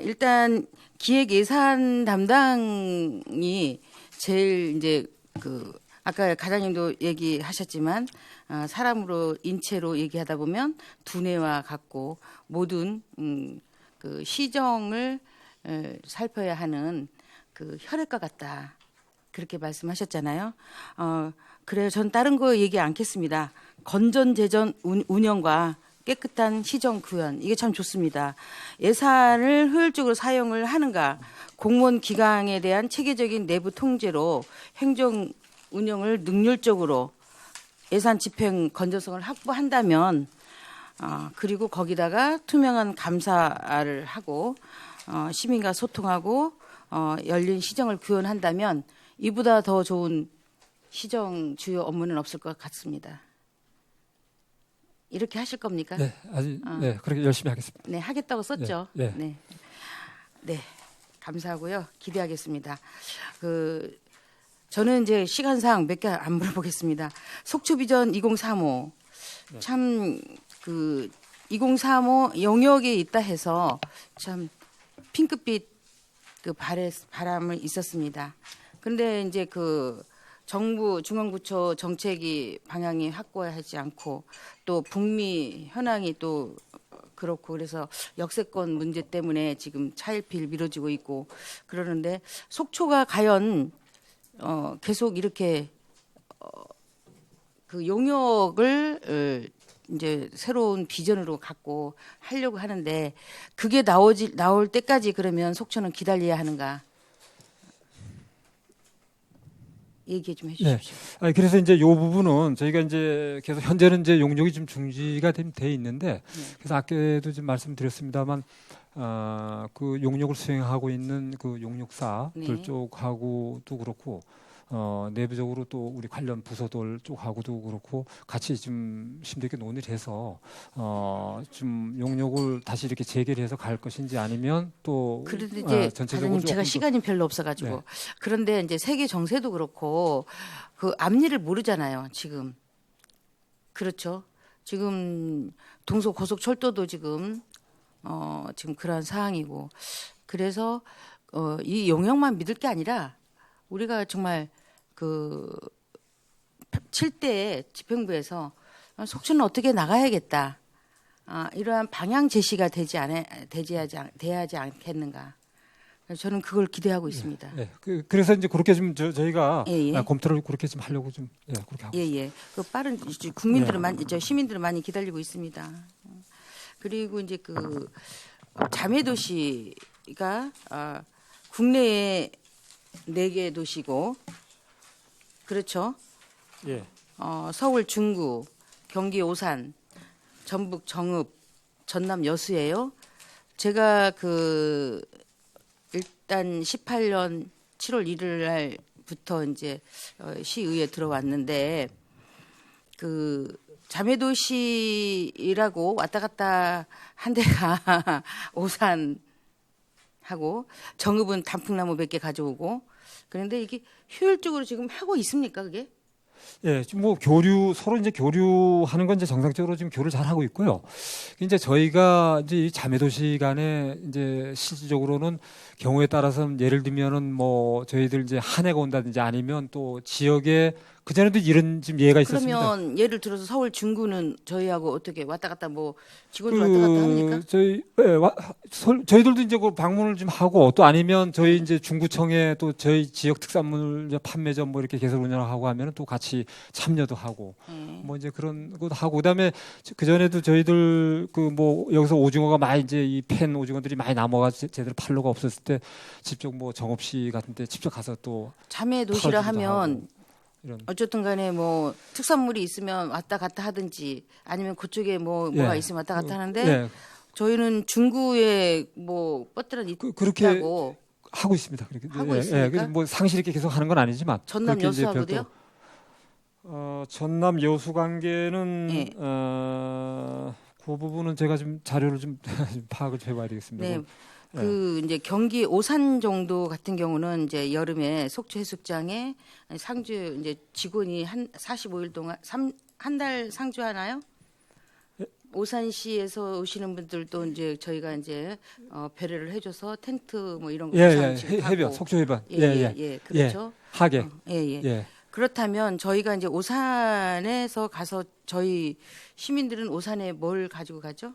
일단 기획 예산 담당이 제일 이제 아까 과장님도 얘기하셨지만 사람으로 인체로 얘기하다 보면 두뇌와 같고 모든 그 시정을 살펴야 하는 그 혈액과 같다 그렇게 말씀하셨잖아요. 그래요. 전 다른 거 얘기 않겠습니다. 건전재전 운영과 깨끗한 시정 구현 이게 참 좋습니다. 예산을 효율적으로 사용을 하는가 공무원 기강에 대한 체계적인 내부 통제로 행정 운영을 능률적으로 예산 집행 건전성을 확보한다면 그리고 거기다가 투명한 감사를 하고 시민과 소통하고 열린 시정을 구현한다면 이보다 더 좋은 시정 주요 업무는 없을 것 같습니다. 이렇게 하실 겁니까? 네, 아주 네 그렇게 열심히 하겠습니다. 네, 하겠다고 썼죠. 네, 네, 네, 감사하고요. 기대하겠습니다. 저는 이제 시간상 몇 개 안 물어보겠습니다. 속초비전 2035 참 2035 영역에 있다 해서 참 핑크빛 바람을 있었습니다. 그런데 이제 정부 중앙부처 정책이 방향이 확고하지 않고 또 북미 현황이 또 그렇고 그래서 역세권 문제 때문에 지금 차일피일 미뤄지고 있고 그러는데 속초가 과연 계속 이렇게 그 용역을 이제 새로운 비전으로 갖고 하려고 하는데 그게 나올 때까지 그러면 속초는 기다려야 하는가? 얘기 좀 해주십시오. 네. 그래서 이제 이 부분은 저희가 이제 계속 현재는 이제 용역이 좀 중지가 돼 있는데 그래서 아까도 좀 말씀드렸습니다만 그 용역을 수행하고 있는 그 용역사들 쪽하고도 그렇고 내부적으로 또 우리 관련 부서들 쪽하고도 그렇고 같이 좀 심도있게 논의를 해서 좀 용역을 다시 이렇게 재개해서 갈 것인지 아니면 또 그런데 이제 전체적으로 제가 시간이 별로 없어가지고 네. 그런데 이제 세계 정세도 그렇고 그 앞일을 모르잖아요. 지금 그렇죠. 지금 동서고속철도도 지금 그런 상황이고 그래서 이 용역만 믿을 게 아니라 우리가 정말 7대 집행부에서 속초는 어떻게 나가야겠다. 이러한 방향 제시가 돼야지 않겠는가. 저는 그걸 기대하고 있습니다. 예. 그래서 이제 그렇게 좀 저희가 예, 예. 검토를 그렇게 좀 하려고 좀 그렇게 하고. 예. 그 빠른 국민들은 시민들은 많이 기다리고 있습니다. 그리고 이제 그 자매 도시가 국내에 4개 도시고 그렇죠. 예. 서울 중구, 경기 오산, 전북 정읍, 전남 여수예요. 제가 일단 18년 7월 1일 날부터 이제 시의회에 들어왔는데 그 자매도시라고 왔다 갔다 한 데가 오산하고 정읍은 단풍나무 100개 가져오고 그런데 이게 효율적으로 지금 하고 있습니까 그게? 예, 지금 뭐 서로 이제 교류하는 건 이제 정상적으로 지금 교류를 잘 하고 있고요. 이제 저희가 이제 이 자매도시 간에 이제 실질적으로는 경우에 따라서는 예를 들면은 뭐 저희들 이제 한 해가 온다든지 아니면 또 지역에 그전에도 이런 지금 예가 있었습니다. 그러면 예를 들어서 서울 중구는 저희하고 어떻게 왔다 갔다 뭐 직원들 왔다 갔다 합니까? 저희들도 이제 그 방문을 좀 하고 또 아니면 저희 이제 중구청에 또 저희 지역 특산물 이제 판매점 뭐 이렇게 개설 운영하고 하면은 또 같이 참여도 하고 뭐 이제 그런 것도 하고 그다음에 그 전에도 저희들 그 뭐 여기서 오징어가 많이 이제 이 팬 오징어들이 많이 남아가지고 제대로 팔로가 없었을 때 직접 뭐 정읍시 같은데 직접 가서 또 자매 도시라 털어주기도 하면 하고 이런. 어쨌든 간에 뭐 특산물이 있으면 왔다 갔다 하든지 아니면 그쪽에 뭐가 예. 있으면 왔다 갔다 하는데 예, 저희는 중구에 뭐 뻗들은 그렇게 있다고 하고 있습니다. 그렇게 하고 있습니까? 그래서 뭐 상시 이렇게 계속 하는 건 아니지만 전남 그렇게 이제 여수하고도요? 별도, 전남 여수 관계는 예. 그 부분은 제가 좀 자료를 좀 파악을 좀 해봐야 되겠습니다. 네. 예. 그 이제 경기 오산 정도 같은 경우는 이제 여름에 속초 해수욕장에 상주 이제 직원이 한 45일 동안 한 달 상주하나요? 오산시에서 오시는 분들도 이제 저희가 이제 배려를 해줘서 텐트 뭐 이런 거 해변 속초 해변 예, 그렇죠. 하계 예. 그렇다면 저희가 이제 오산에서 가서 저희 시민들은 오산에 뭘 가지고 가죠?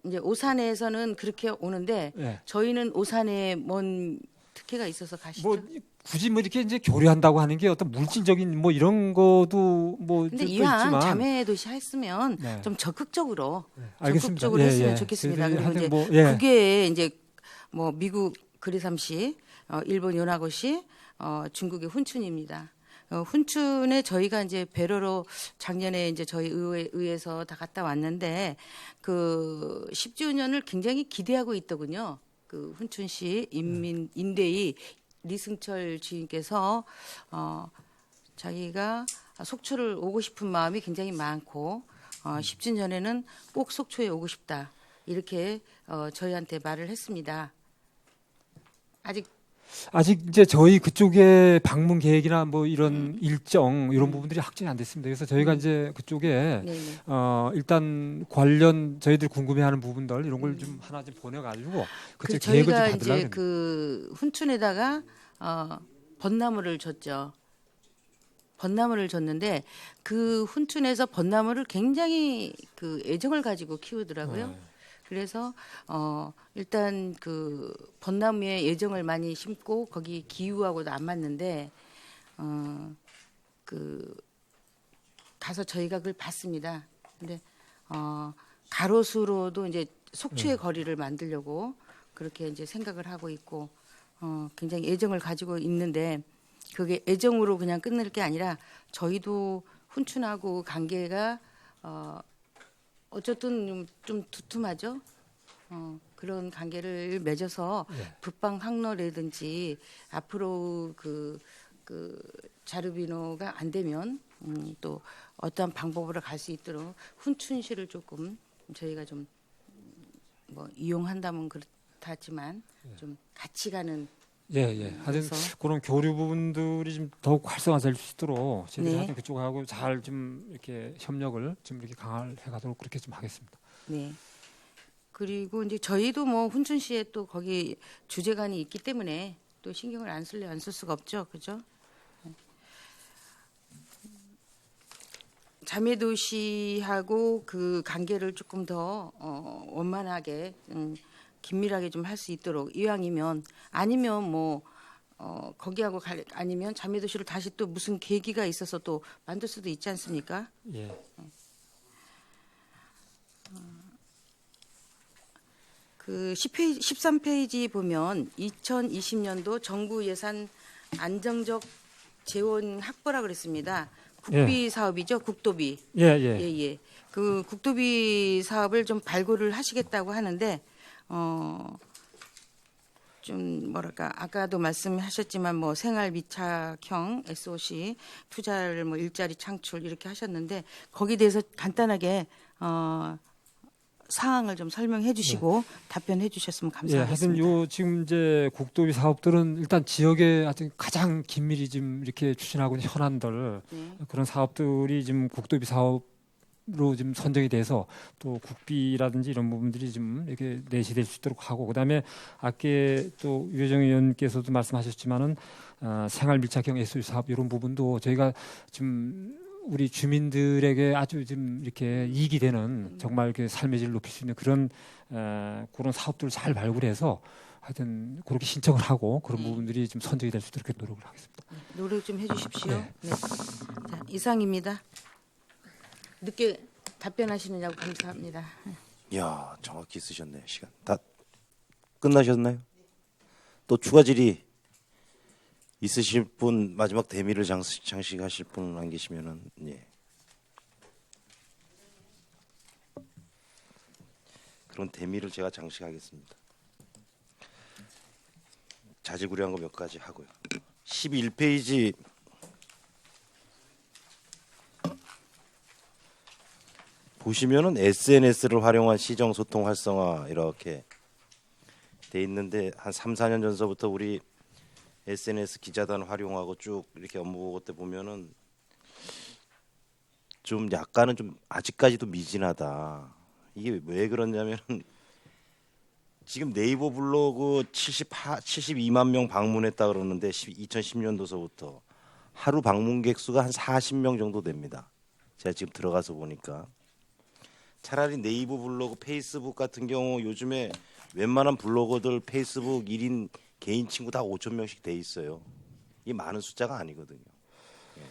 이제 오산에서는 그렇게 오는데 예. 저희는 오산에 뭔 특혜가 있어서 가시죠? 뭐 굳이 뭐 이렇게 이제 교류한다고 하는 게 어떤 물질적인 뭐 이런 것도 뭐 근데 또 이왕 있지만 자매 도시 했으면 네. 좀 적극적으로 알겠습니다. 적극적으로 예, 했으면 예. 좋겠습니다. 저희들이 그리고 이제 하여튼 뭐, 예. 그게 이제 뭐 미국 그리삼시, 일본 요나고시, 중국의 훈춘입니다. 훈춘에 저희가 이제 배로로 작년에 이제 저희 의회에서 다 갔다 왔는데 그 10주년을 굉장히 기대하고 있더군요. 그 훈춘시 인대위 리승철 주인께서 자기가 속초를 오고 싶은 마음이 굉장히 많고 10주년에는 꼭 속초에 오고 싶다 이렇게 저희한테 말을 했습니다. 아직 이제 저희 그쪽에 방문 계획이나 뭐 이런 일정 이런 부분들이 확정이 안 됐습니다. 그래서 저희가 이제 그쪽에 네네. 일단 관련 저희들 궁금해하는 부분들 이런 걸 좀 하나 좀 보내가지고 그쪽 그 계획을 좀 저희가 받으려고 이제 합니다. 그 훈춘에다가 벚나무를 줬죠. 벚나무를 줬는데 그 훈춘에서 벚나무를 굉장히 그 애정을 가지고 키우더라고요. 네. 그래서 일단 그 벚나무에 애정을 많이 심고 거기 기후하고도 안 맞는데 그 가서 저희가 그걸 봤습니다. 근데 가로수로도 이제 속초의 거리를 만들려고 그렇게 이제 생각을 하고 있고 굉장히 애정을 가지고 있는데 그게 애정으로 그냥 끝낼 게 아니라 저희도 훈춘하고 관계가 어쨌든 좀 두툼하죠. 그런 관계를 맺어서 북방 항로라든지 앞으로 그 자르비노가 안 되면 또 어떠한 방법으로 갈 수 있도록 훈춘시를 조금 저희가 좀 뭐 이용한다면 그렇다지만 좀 같이 가는 하여튼 그래서 그런 교류 부분들이 좀 더욱 활성화될 수 있도록 저희들이 네. 하여튼 그쪽하고 잘 좀 이렇게 협력을 좀 이렇게 강화해 가도록 그렇게 좀 하겠습니다. 네. 그리고 이제 저희도 뭐 훈춘시에 또 거기 주재관이 있기 때문에 또 신경을 안 쓸 수가 없죠, 그죠? 자매도시하고 그 관계를 조금 더 원만하게 긴밀하게 좀 할 수 있도록 이왕이면 아니면 뭐 거기하고 아니면 자매도시를 다시 또 무슨 계기가 있어서 또 만들 수도 있지 않습니까? 예. 그 10페이지, 13페이지 보면 2020년도 정부 예산 안정적 재원 확보라 그랬습니다. 국비 사업이죠, 국도비. 예, 예. 예. 그 국도비 사업을 좀 발굴을 하시겠다고 하는데 좀 뭐랄까 아까도 말씀하셨지만 뭐 생활 밀착형 SOC 투자를 뭐 일자리 창출 이렇게 하셨는데 거기에 대해서 간단하게 사항을 좀 설명해 주시고 답변해 주셨으면 예, 하여튼 감사하겠습니다. 요 지금 이제 국도비 사업들은 일단 지역에 하여튼 가장 긴밀히 지금 이렇게 추진하고 있는 현안들 네. 그런 사업들이 지금 국도비 사업으로 지금 선정이 돼서 또 국비라든지 이런 부분들이 좀 이렇게 내시될 수 있도록 하고 그다음에 아까 또 유혜정 의원께서도 말씀하셨지만은 생활 밀착형 SOC 사업 이런 부분도 저희가 지금 우리 주민들에게 아주 좀 이렇게 이익이 되는 정말 그 삶의 질을 높일 수 있는 그런 사업들을 잘 발굴해서 하여튼 그렇게 신청을 하고 그런 부분들이 좀 선정이 될 수 있도록 노력을 하겠습니다. 노력 좀 해주십시오. 네. 네. 자, 이상입니다. 늦게 답변하시느냐고 감사합니다. 이야, 정확히 쓰셨네요. 시간 다 끝나셨나요? 또 추가 질의 있으실 분 마지막 대미를 장식하실 분 안 계시면은 예. 그런 대미를 제가 장식하겠습니다. 자질구레한 거 몇 가지 하고요. 11페이지 보시면은 SNS를 활용한 시정 소통 활성화 이렇게 돼 있는데 한 3, 4년 전서부터 우리 SNS 기자단 활용하고 쭉 이렇게 업무 보고 때 보면은 좀 약간은 좀 아직까지도 미진하다. 이게 왜 그러냐면은 지금 네이버 블로그 72만 명 방문했다 그러는데 2010년도서부터 하루 방문객 수가 한 40명 정도 됩니다. 제가 지금 들어가서 보니까 차라리 네이버 블로그, 페이스북 같은 경우 요즘에 웬만한 블로거들 페이스북 1인 개인 친구 다 5천 명씩 돼 있어요. 이게 많은 숫자가 아니거든요. 예.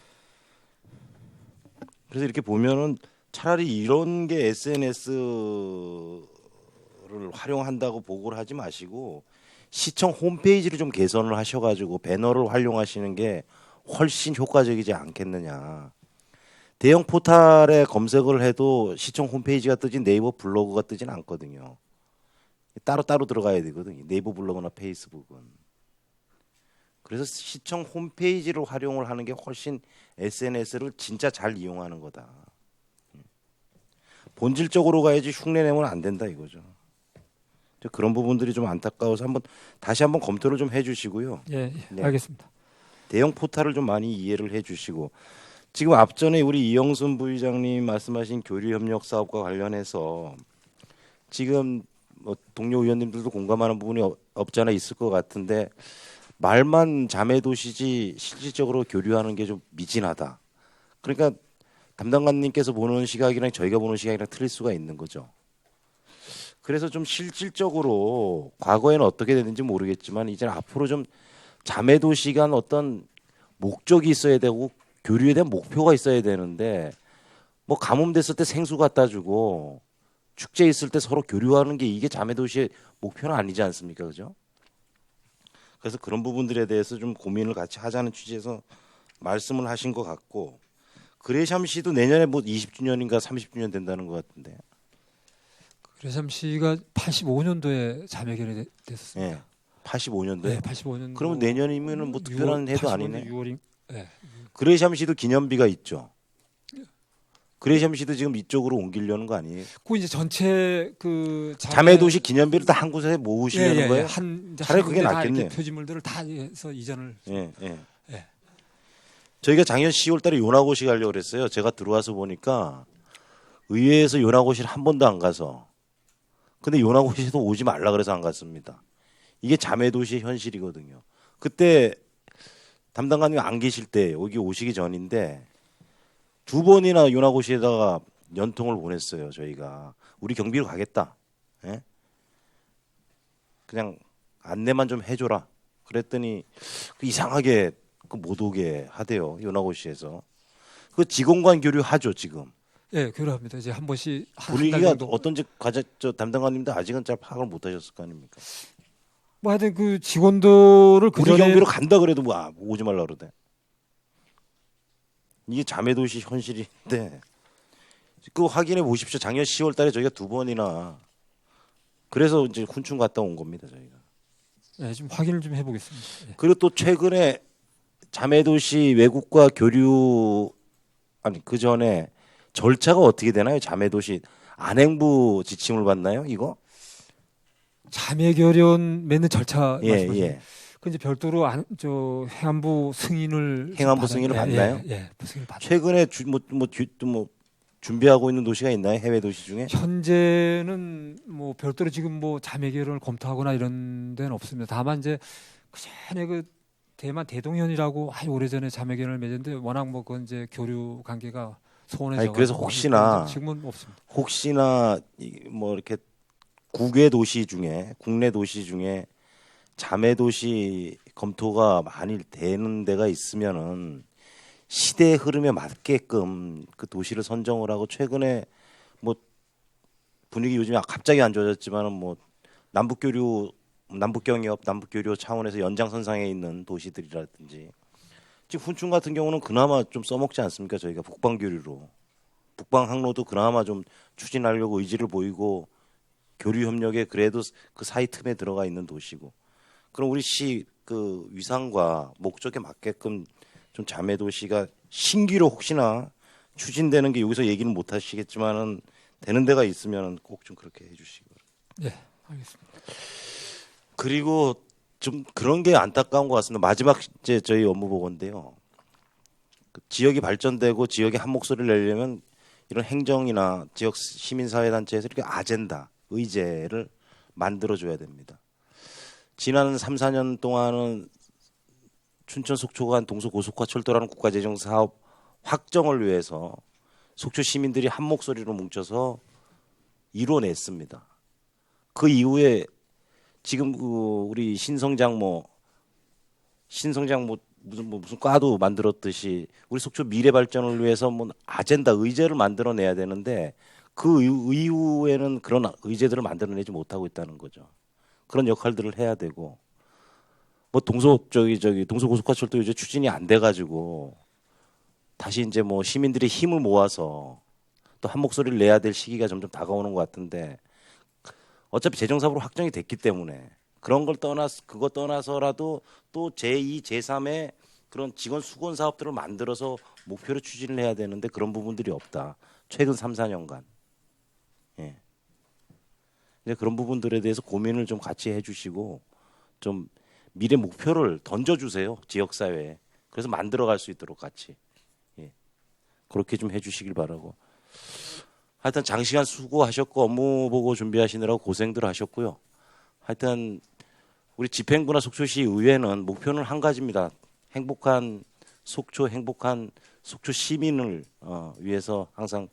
그래서 이렇게 보면은 차라리 이런 게 SNS를 활용한다고 보고를 하지 마시고 시청 홈페이지를 좀 개선을 하셔가지고 배너를 활용하시는 게 훨씬 효과적이지 않겠느냐. 대형 포탈에 검색을 해도 시청 홈페이지가 뜨지 네이버 블로그가 뜨진 않거든요. 따로따로 들어가야 되거든요. 네이버 블로그나 페이스북은. 그래서 시청 홈페이지를 활용을 하는 게 훨씬 SNS를 진짜 잘 이용하는 거다. 본질적으로 가야지 흉내내면 안 된다 이거죠. 그런 부분들이 좀 안타까워서 다시 한번 검토를 좀 해주시고요. 예, 네. 알겠습니다. 대형 포탈을 좀 많이 이해를 해주시고 지금 앞전에 우리 이영순 부의장님 말씀하신 교류협력 사업과 관련해서 지금 뭐 동료 의원님들도 공감하는 부분이 없지 않아 있을 것 같은데 말만 자매도시지 실질적으로 교류하는 게 좀 미진하다. 그러니까 담당관님께서 보는 시각이랑 저희가 보는 시각이랑 틀릴 수가 있는 거죠. 그래서 좀 실질적으로 과거에는 어떻게 됐는지 모르겠지만 이제 앞으로 좀 자매도시 간 어떤 목적이 있어야 되고 교류에 대한 목표가 있어야 되는데 뭐 가뭄됐을 때 생수 갖다 주고 축제 있을 때 서로 교류하는 게 이게 자매도시의 목표는 아니지 않습니까? 그죠? 그래서 그런 부분들에 대해서 좀 고민을 같이 하자는 취지에서 말씀을 하신 것 같고 그레샴 씨도 내년에 뭐 20주년인가 30주년 된다는 것 같은데. 그레샴 씨가 85년도에 자매결이 됐었습니다. 예. 85년도에. 네, 85년. 그러면 내년이면은 뭐 특별한 해도 아니네. 6월인. 네. 그레샴 씨도 기념비가 있죠. 그레샴 씨도 지금 이쪽으로 옮기려는 거 아니에요? 그 이제 전체 그 자매도시 기념비를 다 한 곳에 모으시려는 거예요? 한 차라리 그게 다 낫겠네요. 이렇게 표지물들을 다 해서 이전을. 예, 예. 예. 저희가 작년 10월달에 요나고시 가려고 그랬어요. 제가 들어와서 보니까 의회에서 요나고시를 한 번도 안 가서 근데 요나고시도 오지 말라 그래서 안 갔습니다. 이게 자매도시의 현실이거든요. 그때 담당관님 안 계실 때 여기 오시기 전인데 두 번이나 요나고시에다가 연통을 보냈어요. 저희가 우리 경비로 가겠다. 예? 그냥 안내만 좀 해줘라. 그랬더니 이상하게 못 오게 하대요. 요나고시에서. 그 직원간 교류하죠 지금. 예, 교류합니다. 이제 한 번씩 한 달 분위기가 정도. 어떤지 저 담당관님도 아직은 잘 파악을 못 하셨을 거 아닙니까? 뭐 하여튼 그 직원들을 그 우리 전에 경비로 간다 그래도 뭐 오지 말라 그러대. 이게 자매도시 현실인데 그 확인해 보십시오. 작년 10월달에 저희가 두 번이나 그래서 이제 훈충 갔다 온 겁니다 저희가. 예, 좀 확인을 좀 해보겠습니다. 예. 그리고 또 최근에 자매도시 외국과 교류 아니 그 전에 절차가 어떻게 되나요? 자매도시 안행부 지침을 받나요? 이거? 자매 결연 맺는 절차 예, 말씀하시는. 예. 그 이제 별도로 저 행안부 승인을 행안부 받은- 승인을 예, 받나요? 예, 예, 승인을 받. 최근에 뭐 준비하고 있는 도시가 있나요? 해외 도시 중에? 현재는 뭐 별도로 지금 뭐 자매 결연을 검토하거나 이런 데는 없습니다. 다만 이제 그 전에 그 대만 대동현이라고 아주 오래전에 자매 결연을 맺었는데 워낙 뭐 그건 이제 교류 관계가 소원해져. 아니, 그래서 혹시나 지금은 없습니다. 혹시나 뭐 이렇게 국외 도시 중에 국내 도시 중에 자매 도시 검토가 많이 되는 데가 있으면은 시대의 흐름에 맞게끔 그 도시를 선정을 하고 최근에 뭐 분위기 요즘에 갑자기 안 좋아졌지만은 뭐 남북교류 남북경협 남북교류 차원에서 연장선상에 있는 도시들이라든지 지금 훈충 같은 경우는 그나마 좀 써먹지 않습니까? 저희가 북방교류로 북방 항로도 그나마 좀 추진하려고 의지를 보이고 교류 협력에 그래도 그 사이 틈에 들어가 있는 도시고 그럼 우리 시 그 위상과 목적에 맞게끔 좀 자매 도시가 신기로 혹시나 추진되는 게 여기서 얘기는 못 하시겠지만은 되는 데가 있으면은 꼭 좀 그렇게 해주시기 바랍니다. 예, 알겠습니다. 그리고 좀 그런 게 안타까운 것 같습니다. 마지막 이제 저희 업무 보고인데요. 그 지역이 발전되고 지역에 한 목소리를 내려면 이런 행정이나 지역 시민사회단체에서 이렇게 아젠다, 의제를 만들어줘야 됩니다. 지난 3, 4년 동안은 춘천 속초 간 동서고속화철도라는 국가재정 사업 확정을 위해서 속초 시민들이 한 목소리로 뭉쳐서 이뤄냈습니다. 그 이후에 지금 그 우리 신성장 무슨 과도 만들었듯이 우리 속초 미래 발전을 위해서 뭐 아젠다 의제를 만들어내야 되는데 그 이후에는 그런 의제들을 만들어내지 못하고 있다는 거죠. 그런 역할들을 해야 되고 뭐 동서고속화철도 이제 추진이 안 돼가지고 다시 이제 뭐 시민들이 힘을 모아서 또 한 목소리를 내야 될 시기가 점점 다가오는 것 같은데 어차피 재정사업으로 확정이 됐기 때문에 그런 걸 그거 떠나서라도 또 제2, 제3의 그런 직원 수건 사업들을 만들어서 목표를 추진을 해야 되는데 그런 부분들이 없다. 최근 3, 4년간. 예. 이제 그런 부분들에 대해서 고민을 좀 같이 해주시고 좀 미래 목표를 던져주세요. 지역사회에. 그래서 만들어갈 수 있도록 같이. 예. 그렇게 좀 해주시길 바라고. 하여튼 장시간 수고하셨고 업무 보고 준비하시느라고 고생들 하셨고요. 하여튼 우리 집행부나 속초시 의회는 목표는 한 가지입니다. 행복한 속초 시민을 위해서 항상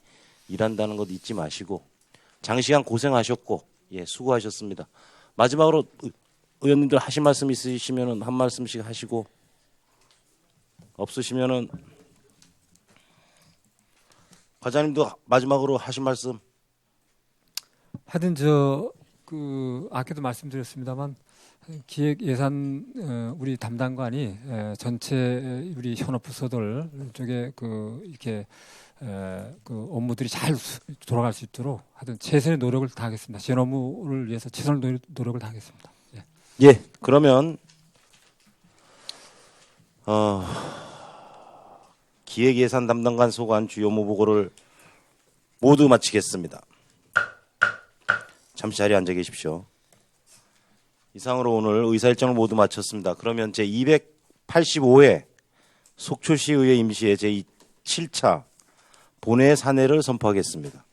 일한다는 것 잊지 마시고 장시간 고생하셨고 예, 수고하셨습니다. 마지막으로 의원님들 하실 말씀 있으시면은 한 말씀씩 하시고 없으시면은 과장님도 마지막으로 하실 말씀. 하여튼 그 아까도 말씀드렸습니다만 기획 예산 우리 담당관이 전체 우리 현업부서들 쪽에 그 이렇게 그 업무들이 잘 돌아갈 수 있도록 하여튼 최선의 노력을 다하겠습니다. 지원 업무를 위해서 최선의 노력을 다하겠습니다. 예. 예, 그러면 기획예산 담당관 소관 주요 업무 보고를 모두 마치겠습니다. 잠시 자리에 앉아 계십시오. 이상으로 오늘 의사 일정을 모두 마쳤습니다. 그러면 제 285회 속초시의회 임시회 제 7차 본회의 사내를 선포하겠습니다.